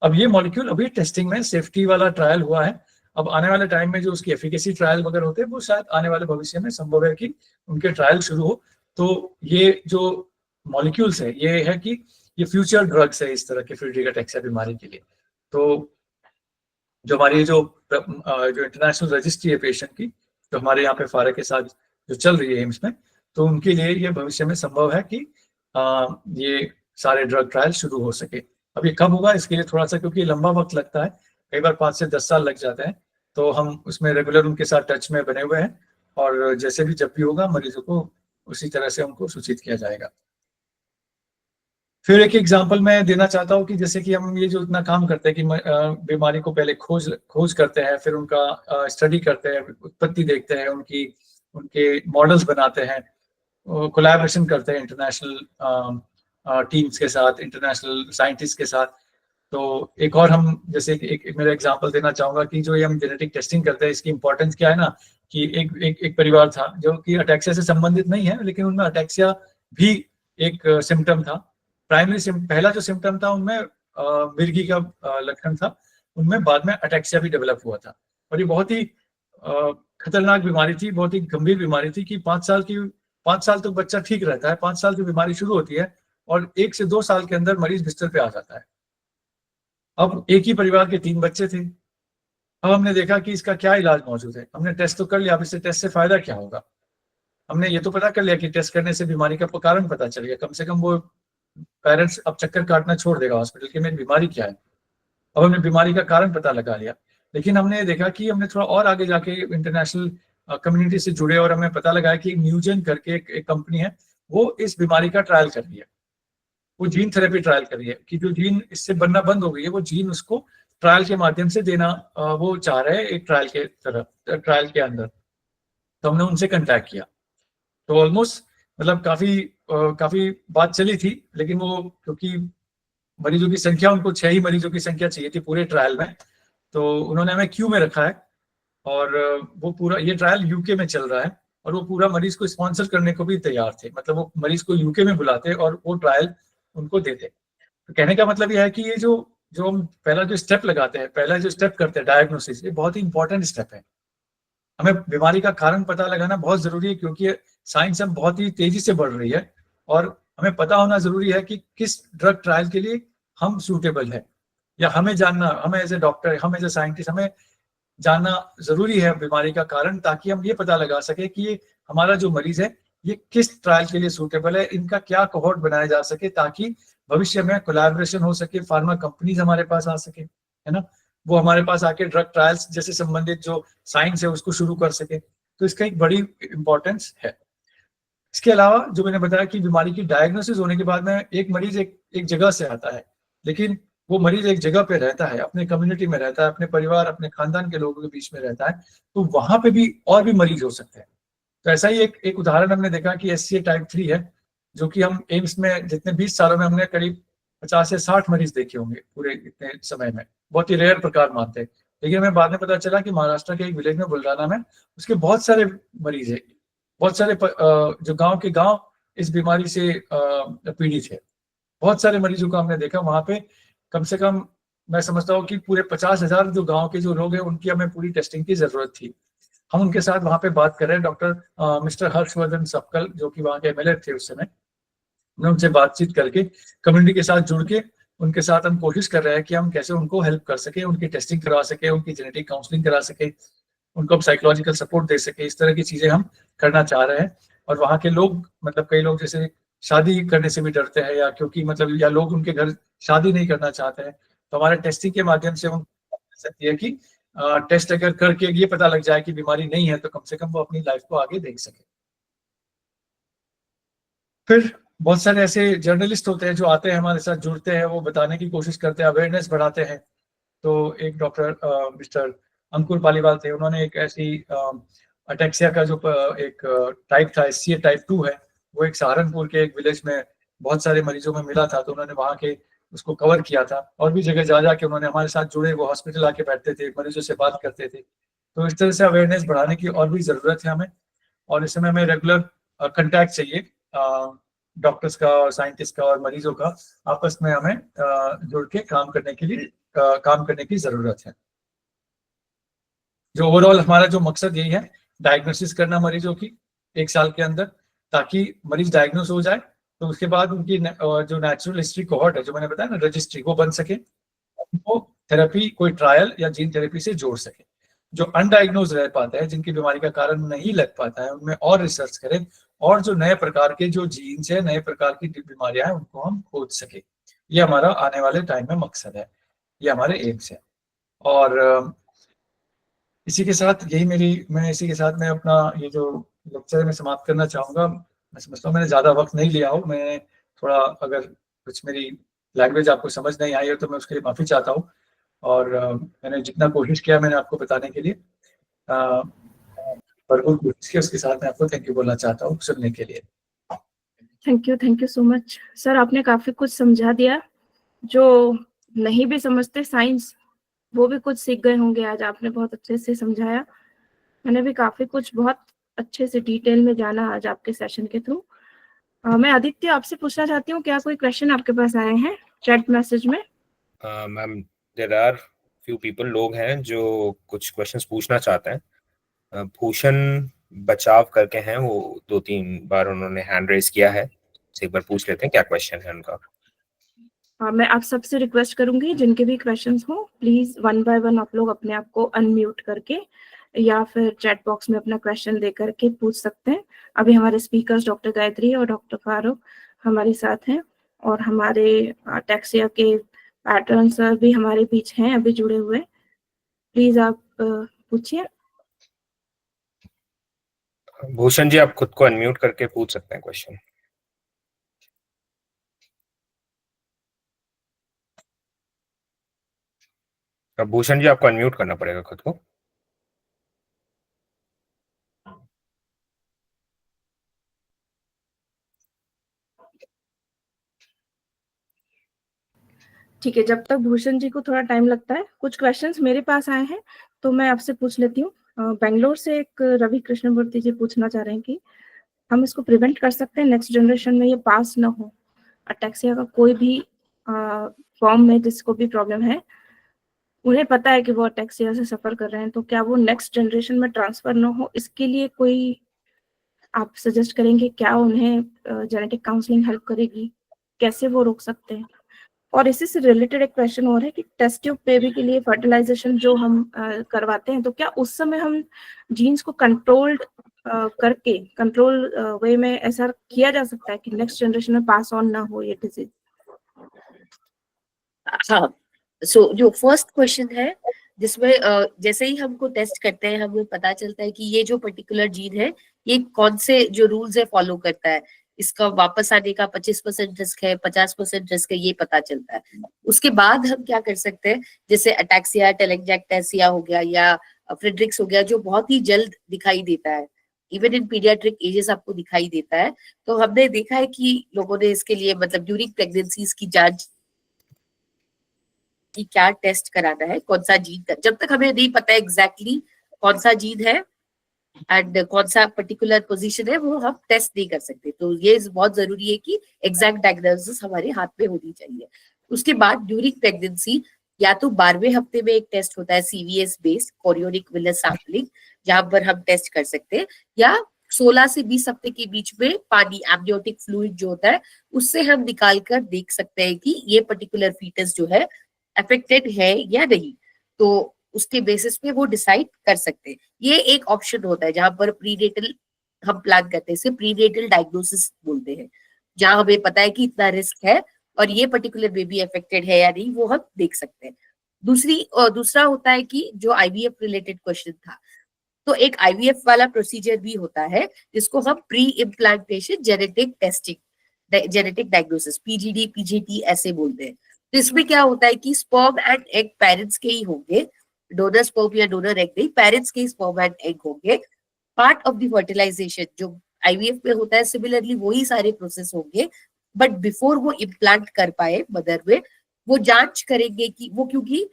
अब ये मॉलिक्यूल अभी टेस्टिंग में सेफ्टी वाला ट्रायल हुआ है। अब आने वाले टाइम में जो उसकी एफिकेसी ट्रायल वगैरह होते हैं वो शायद आने वाले भविष्य में संभव है कि उनके ट्रायल शुरू हो। तो ये जो मॉलिक्यूल्स है ये है कि ये फ्यूचर ड्रग्स है इस तरह के फ्रीड्रिक अटैक्सिया बीमारी के लिए। तो जो हमारी जो इंटरनेशनल रजिस्ट्री है पेशेंट की, जो हमारे यहाँ पे फारा के साथ जो चल रही है एम्स में, तो उनके लिए ये भविष्य में संभव है कि ये सारे ड्रग ट्रायल शुरू हो सके। अब ये कब होगा इसके लिए थोड़ा सा, क्योंकि लंबा वक्त लगता है, कई बार 5 से 10 साल लग जाते हैं, तो हम उसमें रेगुलर उनके साथ टच में बने हुए हैं, और जैसे भी जब भी होगा मरीजों को उसी तरह से उनको सूचित किया जाएगा। फिर एक एग्जांपल मैं देना चाहता हूँ कि जैसे कि हम ये जो इतना काम करते हैं कि बीमारी को पहले खोज करते हैं, फिर उनका स्टडी करते हैं, उत्पत्ति देखते हैं, उनके मॉडल्स बनाते हैं, कोलैबोरेशन करते हैं इंटरनेशनल टीम्स के साथ, इंटरनेशनल साइंटिस्ट के साथ। तो एक और हम जैसे एक मेरा एग्जांपल देना चाहूंगा कि जो ये हम जेनेटिक टेस्टिंग करते हैं इसकी इंपॉर्टेंस क्या है ना, कि एक परिवार था जो कि अटैक्सिया से संबंधित नहीं है, लेकिन उनमें अटैक्सिया भी एक सिम्टम था। पहला जो सिम्टम था उनमें मिर्गी का लक्षण था, उनमें बाद में अटैक्सिया भी डेवलप हुआ था। और ये बहुत ही खतरनाक बीमारी थी, बहुत ही गंभीर बीमारी थी कि 5 साल तक बच्चा ठीक रहता है, 5 साल की बीमारी शुरू होती है और 1 से 2 साल के अंदर मरीज बिस्तर पे आ जाता है। अब एक ही परिवार के 3 बच्चे थे। अब हमने देखा कि इसका क्या इलाज मौजूद है। हमने टेस्ट तो कर लिया, अब इससे टेस्ट से फायदा क्या होगा। हमने ये तो पता कर लिया कि टेस्ट करने से बीमारी का कारण पता चल गया, कम से कम वो पेरेंट्स अब चक्कर काटना छोड़ देगा हॉस्पिटल की मेरी बीमारी क्या है। अब हमने बीमारी का कारण पता लगा लिया। लेकिन हमने देखा कि हमने थोड़ा और आगे जाके इंटरनेशनल कम्युनिटी से जुड़े और हमें पता लगा कि न्यूजेन करके एक कंपनी है, वो इस बीमारी का ट्रायल कर रही है, वो जीन थेरेपी ट्रायल कर रही है कि जो जीन इससे बनना बंद हो गई है वो जीन उसको ट्रायल के माध्यम से देना वो चाह रहे हैं एक ट्रायल के अंदर। तो हमने उनसे कंटैक्ट किया, तो ऑलमोस्ट मतलब काफी बात चली थी, लेकिन वो क्योंकि मरीजों की संख्या, उनको 6 ही मरीजों की संख्या चाहिए थी पूरे ट्रायल में, तो उन्होंने हमें क्यू में रखा है और वो पूरा ये ट्रायल यूके में चल रहा है और वो पूरा मरीज को स्पॉन्सर करने को भी तैयार थे, मतलब वो मरीज को यूके में बुलाते और वो ट्रायल उनको देते। तो कहने का मतलब यह है कि ये जो हम पहला जो स्टेप लगाते हैं, पहला जो स्टेप करते हैं डायग्नोसिस, ये बहुत ही इंपॉर्टेंट स्टेप है। हमें बीमारी का कारण पता लगाना बहुत जरूरी है, क्योंकि साइंस अब बहुत ही तेजी से बढ़ रही है और हमें पता होना जरूरी है कि किस ड्रग ट्रायल के लिए हम सूटेबल है, या हमें जानना, हमें एज ए डॉक्टर, हम एज ए साइंटिस्ट, हमें जानना जरूरी है बीमारी का कारण, ताकि हम ये पता लगा सके कि ये हमारा जो मरीज है ये किस ट्रायल के लिए सूटेबल है, इनका क्या कोहोर्ट बनाया जा सके, ताकि भविष्य में कोलैबोरेशन हो सके, फार्मा कंपनीज हमारे पास आ सके, है ना, वो हमारे पास आके ड्रग ट्रायल्स जैसे संबंधित जो साइंस है उसको शुरू कर सके। तो इसका एक बड़ी इंपॉर्टेंस है। इसके अलावा जो मैंने बताया कि बीमारी की डायग्नोसिस होने के बाद में एक मरीज एक जगह से आता है, लेकिन वो मरीज एक जगह पे रहता है, अपने कम्युनिटी में रहता है, अपने परिवार, अपने खानदान के लोगों के बीच में रहता है, तो वहां पे भी और भी मरीज हो सकते हैं। तो ऐसा ही एक उदाहरण हमने देखा कि SCA टाइप 3 है, जो कि हम एम्स में जितने 20 सालों में हमने करीब 50 से 60 मरीज देखे होंगे पूरे इतने समय में, बहुत ही रेयर प्रकार मानते हैं। लेकिन हमें बाद में पता चला कि महाराष्ट्र के एक विलेज में, बुलढाना में, उसके बहुत सारे मरीज है, बहुत सारे जो गांव के गांव इस बीमारी से पीड़ित है। बहुत सारे मरीजों को हमने देखा वहां पे, कम से कम मैं समझता हूँ कि पूरे 50,000 जो गांव के जो लोग हैं उनकी हमें पूरी टेस्टिंग की जरूरत थी। हम उनके साथ वहां पे बात कर रहे हैं, डॉक्टर मिस्टर हर्षवर्धन सपकल जो कि वहां के MLA थे उस समय, हमने उनसे बातचीत करके कम्युनिटी के साथ जुड़ के उनके साथ हम कोशिश कर रहे हैं कि हम कैसे उनको हेल्प कर सके, उनकी टेस्टिंग करवा सके, उनकी जेनेटिक काउंसलिंग करा सके, उनको हम साइकोलॉजिकल सपोर्ट दे सके। इस तरह की चीजें हम करना चाह रहे हैं। और वहाँ के लोग, मतलब कई लोग जैसे शादी करने से भी डरते हैं, या क्योंकि मतलब या लोग उनके घर शादी नहीं करना चाहते हैं, तो हमारे टेस्टिंग के माध्यम से हम सकती है कि टेस्ट अगर करके ये पता लग जाए कि बीमारी नहीं है, तो कम से कम वो अपनी लाइफ को आगे देख सके। फिर बहुत सारे ऐसे जर्नलिस्ट होते हैं जो आते हैं हमारे साथ, जुड़ते हैं, वो बताने की कोशिश करते हैं, अवेयरनेस बढ़ाते हैं। तो एक डॉक्टर मिस्टर अंकुर पालीवाल थे, उन्होंने एक ऐसी अटैक्सिया का जो एक टाइप था, SCA टाइप 2 है, वो एक सहारनपुर के एक विलेज में बहुत सारे मरीजों में मिला था, तो उन्होंने वहाँ के उसको कवर किया था। और भी जगह जा के उन्होंने हमारे साथ जुड़े, वो हॉस्पिटल आके बैठते थे, मरीजों से बात करते थे। तो इस तरह से अवेयरनेस बढ़ाने की और भी जरूरत है हमें, और इस समय हमें रेगुलर कंटैक्ट चाहिए डॉक्टर्स का और साइंटिस्ट का और मरीजों का, आपस में हमें जुड़ के काम करने की जरूरत है। जो ओवरऑल हमारा जो मकसद यही है, डायग्नोसिस करना मरीजों की 1 साल के अंदर, ताकि मरीज डायग्नोस हो जाए तो उसके बाद उनकी जो नेचुरल हिस्ट्री कोहॉर्ट है, जो मैंने बताया ना रजिस्ट्री, वो बन सके, वो थेरेपी कोई ट्रायल या जीन थेरेपी से जोड़ सके। जो अनडायग्नोज रह पाता है, जिनकी बीमारी का कारण नहीं लग पाता है, उनमें और रिसर्च करें, और जो नए प्रकार के जो जीन्स है, नए प्रकार की बीमारियां हैं, उनको हम खोज सके। ये हमारा आने वाले टाइम में मकसद है, ये हमारे एम्स है। और इसी के साथ मैं अपना ये जो लेक्चर में समाप्त करना चाहूंगा। मैं समझता हूँ मैंने ज़्यादा वक्त नहीं लिया हो, मैं थोड़ा, अगर कुछ मेरी लैंग्वेज आपको समझ नहीं आई हो तो मैं उसके लिए माफ़ी चाहता हूँ। और मैंने जितना कोशिश किया मैंने आपको बताने के लिए, भरपूर कोशिश की, उसके साथ मैं आपको थैंक यू बोलना चाहता हूँ सुनने के लिए। Thank you so much sir, आपने काफी कुछ समझा दिया। जो नहीं भी समझते साइंस, वो भी कुछ सीख गए होंगे आज, आपने बहुत अच्छे से समझाया। मैंने भी काफी कुछ बहुत अच्छे से डिटेल में जाना आज आपके सेशन के थ्रू। मैं आदित्य आपसे पूछना चाहती हूँ, क्या कोई क्वेश्चन आपके पास आए हैं चैट मैसेज में? Ma'am, there are few people, लोग हैं जो कुछ क्वेश्चंस पूछना चाहते हैं। भूषण बचाव करके हैं, वो 2-3 बार उन्होंने हैंड रेज किया है, एक बार पूछ लेते हैं क्या क्वेश्चन है उनका। मैं आप सबसे रिक्वेस्ट करूंगी, जिनके भी क्वेश्चंस हो, प्लीज 1 बाय 1 आप लोग अपने आप को अनम्यूट करके या फिर चैट बॉक्स में अपना क्वेश्चन दे करके पूछ सकते हैं। अभी हमारे स्पीकर्स डॉक्टर गायत्री और डॉक्टर फारूक हमारे साथ हैं, और हमारे अटैक्सिया के पैटर्न सर भी हमारे बीच हैं अभी जुड़े हुए। प्लीज आप पूछिए। भूषण जी, आप खुद को अनम्यूट करके पूछ सकते हैं क्वेश्चन। भूषण जी, आपको अनम्यूट करना पड़ेगा खुद को। ठीक है, जब तक भूषण जी को थोड़ा टाइम लगता है, कुछ क्वेश्चंस मेरे पास आए हैं तो मैं आपसे पूछ लेती हूँ। बेंगलोर से एक रवि कृष्णमूर्ति जी पूछना चाह रहे हैं कि हम इसको प्रिवेंट कर सकते हैं नेक्स्ट जनरेशन में ये पास ना हो, अटैक्सिया का कोई भी फॉर्म में जिसको भी प्रॉब्लम है, उन्हें पता है कि वो अटैक्सिया से सफर कर रहे हैं, तो क्या वो नेक्स्ट जनरेशन में ट्रांसफर ना हो, इसके लिए कोई आप सजेस्ट करेंगे? क्या उन्हें जेनेटिक काउंसलिंग हेल्प करेगी? कैसे वो रोक सकते हैं? और इसी से रिलेटेड एक क्वेश्चन और है कि टेस्ट ट्यूब बेबी के लिए फर्टिलाइजेशन जो हम करवाते हैं, तो क्या उस समय हम जीन्स को कंट्रोल्ड करके कंट्रोल वे में ऐसा किया जा सकता है कि नेक्स्ट जनरेशन में पास ऑन ना हो ये डिजीज? हाँ, सो जो फर्स्ट क्वेश्चन है जिसमें जैसे ही हमको टेस्ट करते हैं हमें पता चलता है कि ये जो पर्टिकुलर जीन है ये कौन से जो रूल्स है फॉलो करता है, इसका वापस आने का 25% रिस्क है, 50% रिस्क है, ये पता चलता है। उसके बाद हम क्या कर सकते हैं, जैसे अटैक्सिया, टेलेंजैक्टेसिया हो गया या फ्रेडरिक्स हो गया, जो बहुत ही जल्द दिखाई देता है, इवन इन पीडियाट्रिक एजेस आपको दिखाई देता है। तो हमने देखा है कि लोगों ने इसके लिए मतलब ड्यूरिंग प्रेगनेंसीज की जांच कि क्या टेस्ट कराना है, कौन सा जीन का, जब तक हमें नहीं पता एग्जैक्टली कौन सा जीन है एंड कौन सा पर्टिकुलर पोजीशन है, वो हम टेस्ट नहीं कर सकते। तो ये बहुत जरूरी है कि एग्जैक्ट डायग्नोसिस हमारे हाथ में होनी चाहिए। उसके बाद ड्यूरिंग प्रेगनेंसी या तो 12वें हफ्ते में एक टेस्ट होता है CVS based chorionic villus sampling, जहां पर हम टेस्ट कर सकते हैं, या 16 से 20 हफ्ते के बीच में पानी एम्नियोटिक फ्लूइड जो होता है उससे हम निकाल कर देख सकते हैं कि ये पर्टिकुलर फीटस जो है अफेक्टेड है या नहीं। तो उसके बेसिस पे वो डिसाइड कर सकते हैं। ये एक ऑप्शन होता है जहां पर प्रीनेटल हम प्लान करते हैं, इसे प्रीनेटल डायग्नोसिस बोलते हैं, जहां हमें पता है कि इतना रिस्क है और ये पर्टिकुलर बेबी अफेक्टेड है या नहीं, वो हम देख सकते हैं। दूसरा होता है कि जो IVF रिलेटेड क्वेश्चन था, तो एक IVF वाला प्रोसीजर भी होता है जिसको हम pre implantation genetic testing, genetic diagnosis, PGD PGT ऐसे बोलते हैं। तो इसमें क्या होता है कि स्पर्म एंड एग पेरेंट्स के ही होंगे, डोनर स्पर्म या डोनर एग नहीं, पेरेंट्स के ही स्पर्म एंड एग होंगे। पार्ट ऑफ द फर्टिलाइजेशन जो IVF में होता है, सिमिलरली वही सारे प्रोसेस होंगे, बट बिफोर वो इम्प्लांट कर पाए मदर में, वो जांच करेंगे कि वो, क्योंकि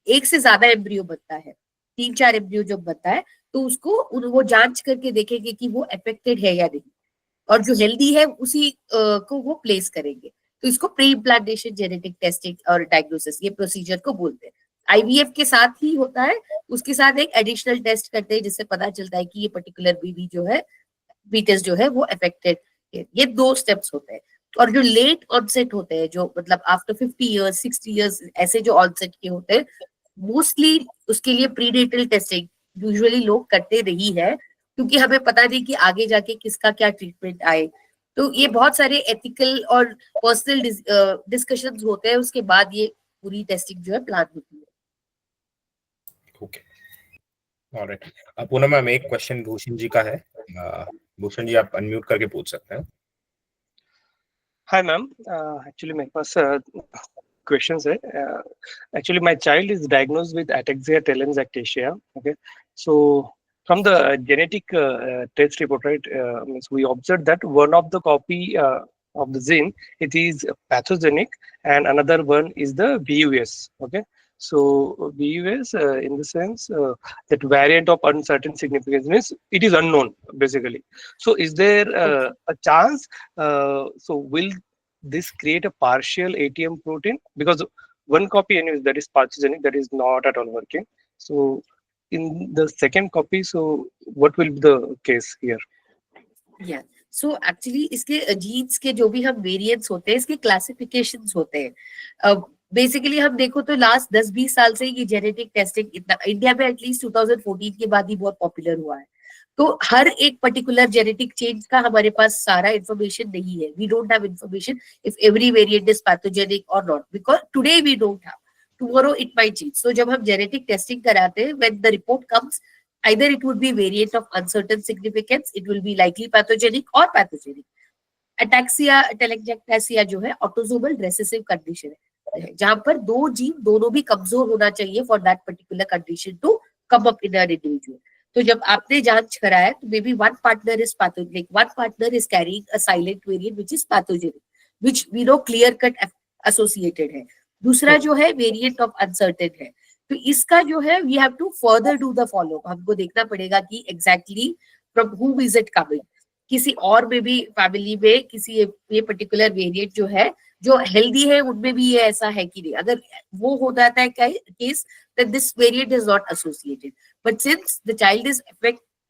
एक से ज्यादा एम्ब्रियो बनता है, 3-4 एम्ब्रियो जब बनता है, तो उसको वो जांच करके देखेंगे कि वो अफेक्टेड है या नहीं, और जो हेल्दी है उसी को वो प्लेस करेंगे। तो इसको प्री इम्प्लांटेशन जेनेटिक टेस्टिंग और डायग्नोसिस, ये प्रोसीजर को बोलते हैं। IVF के साथ ही होता है, उसके साथ एक एडिशनल टेस्ट करते हैं जिससे पता चलता है कि ये पर्टिकुलर बेबी जो है, फीटस जो है वो अफेक्टेड है। ये 2 स्टेप्स होते हैं। और जो लेट ऑनसेट होते हैं, जो मतलब आफ्टर 50 इयर्स 60 इयर्स ऐसे जो ऑनसेट के होते हैं, मोस्टली उसके लिए प्रीनेटल टेस्टिंग यूजुअली लोग करते नहीं है, क्योंकि हमें पता नहीं कि आगे जाके किसका क्या ट्रीटमेंट आए। तो ये बहुत सारे एथिकल और पर्सनल डिस्कशंस होते हैं, उसके बाद ये पूरी टेस्टिंग जो है प्लान होती है। Okay, alright. पूनम मैम, एक क्वेश्चन भूषण जी का है। भूषण जी, आप अनम्यूट करके पूछ सकते हैं। Hi, ma'am. Actually, my first questions है. Actually, my child is diagnosed with ataxia telangiectasia. Okay, so from the genetic test report, right? Means we observed that one of the copy of the gene, it is pathogenic, and another one is the VUS. Okay, so VUS in the sense that variant of uncertain significance means it is unknown basically. So is there a chance? So will this create a partial ATM protein? Because one copy anyways that is pathogenic, that is not at all working. So in the second copy, so what will be the case here? Yeah. So actually इसके jeans के जो भी हम variants होते हैं, इसके classifications होते हैं। बेसिकली हम देखो तो लास्ट 10-20 साल से ये जेनेटिक टेस्टिंग इतना इंडिया में एटलीस्ट 2014 के बाद ही बहुत पॉपुलर हुआ है। तो हर एक पर्टिकुलर जेनेटिक चेंज का हमारे पास सारा इंफॉर्मेशन नहीं है। We don't have information if every variant is pathogenic और not, because today we don't have. tomorrow it might change. So जब हम genetic testing कराते हैं, when the report comes, either it would be variant of uncertain significance, it will be likely pathogenic or pathogenic. Ataxia, telangiectasia जो है autosomal recessive condition है, जहां पर दो जीन दोनों भी कमजोर होना चाहिए for that particular condition to come up in an individual. तो जब आपने जांच कराया तो maybe one partner is pathogenic, one partner is carrying a silent variant which is pathogenic, which we know clear cut associated है. दूसरा जो है variant of uncertain है. तो इसका जो है we have to further do the follow. हमको देखना पड़ेगा कि exactly from whom is it coming. किसी और में भी फैमिली में किसी ये पर्टिकुलर वेरिएंट जो है जो हेल्दी है उनमें भी ये ऐसा है कि नहीं. अगर वो हो जाता है case then this variant is not associated, but since the child is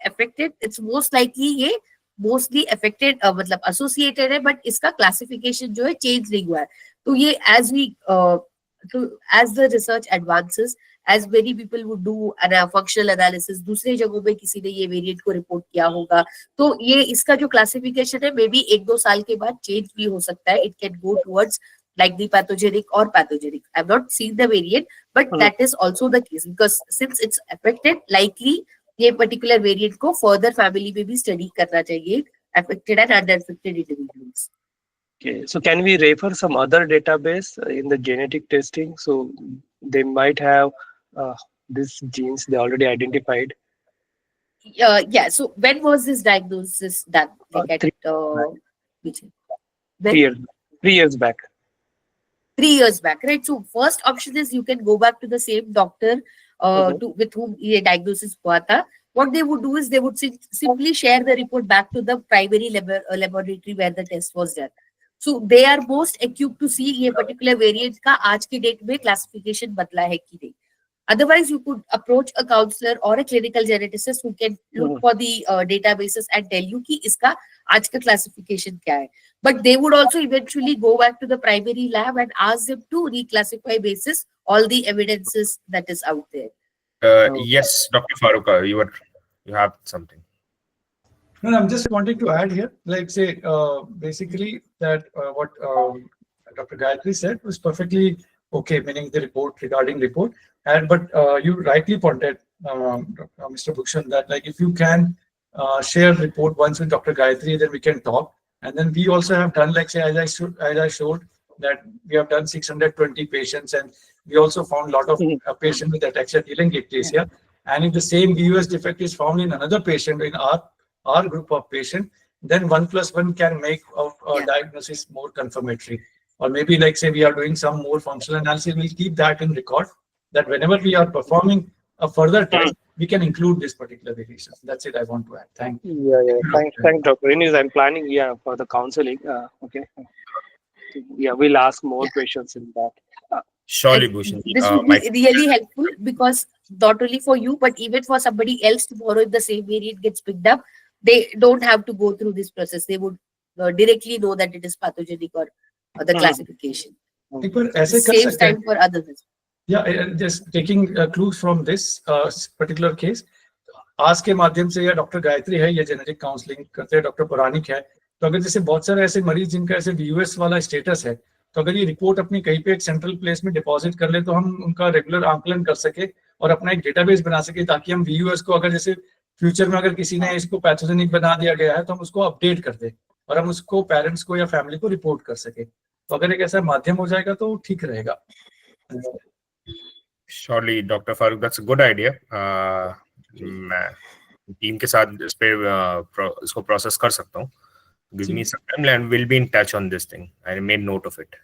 affected, it's most likely ये mostly affected मतलब associated है, but इसका classification जो है change नहीं हुआ है. तो ये as the research advances, as many people would do functional analysis, दूसरे जगहों पे किसी ने ये वेरिएंट को रिपोर्ट किया होगा, तो ये इसका जो क्लासिफिकेशन है मे बी 1-2 साल के बाद चेंज भी हो सकता है. It can go towards likely pathogenic or pathogenic. I've not seen the variant, but that is also the case because since it's affected, likely ये particular variant को further family में भी study करना चाहिए affected and unaffected individuals. Okay, so can we refer some other database in the genetic testing? So they might have these genes they already identified. Yeah. So when was this diagnosis done? Like which? 3 years back. 3 years back, right? So first option is you can go back to the same doctor with whom ये diagnosis हुआ था. What they would do is they would simply share the report back to the primary laboratory where the test was done. So they are most equipped to see ये particular variant का आज की date में classification बदला है कि नहीं. Otherwise, you could approach a counselor or a clinical geneticist who can look for the databases and tell you कि इसका आज का classification क्या है. But they would also eventually go back to the primary lab and ask them to reclassify basis all the evidences that is out there. Yes, Dr. Farooq, you have something. No, I'm just wanting to add here, like say, basically that what Dr. Gayatri said was perfectly okay, meaning the report regarding report. And but you rightly pointed, Mr. Bhushan, that like if you can share report once with Dr. Gayatri, then we can talk. And then we also have done, like say, as I showed that we have done 620 patients, and we also found a lot of patients with ataxia telangiectasia. And if the same VUS defect is found in another patient in our group of patient, then 1+1 can make of diagnosis more confirmatory. Or maybe like say we are doing some more functional analysis, we'll keep that in record, that whenever we are performing a further test, we can include this particular variation. That's it I want to add. Thank you. Yeah. Thanks, Dr. Ines. I'm planning for the counseling. Okay. Yeah, we'll ask more questions in that. Surely, Bhushan. This would be really helpful because not only for you, but even for somebody else tomorrow, if the same variant gets picked up, they don't have to go through this process. They would directly know that it is pathogenic or the classification. Saves time for others. Yeah, just taking clues from this particular case. आज के माध्यम से या doctor Gayatri है या genetic counselling करते हैं doctor Puranic है, तो अगर जैसे बहुत सारे ऐसे मरीज जिनका ऐसे VUS वाला स्टेटस है, तो अगर ये रिपोर्ट अपनी कहीं पे एक सेंट्रल प्लेस में डिपॉजिट कर ले तो हम उनका रेगुलर आंकलन कर सके और अपना एक डेटाबेस बना सके, ताकि हम VUS को अगर जैसे फ्यूचर में अगर किसी ने इसको पैथोजेनिक बना दिया गया है तो हम उसको अपडेट कर दे और हम उसको पेरेंट्स को या फैमिली को रिपोर्ट कर सके. तो अगर एक ऐसा माध्यम हो जाएगा तो ठीक रहेगा. Surely, Dr. Farooq, that's a good idea. मैं टीम के साथ इस पे इसको प्रोसेस कर सकता हूँ. Give me some time and we'll be in touch on this thing. I made note of it.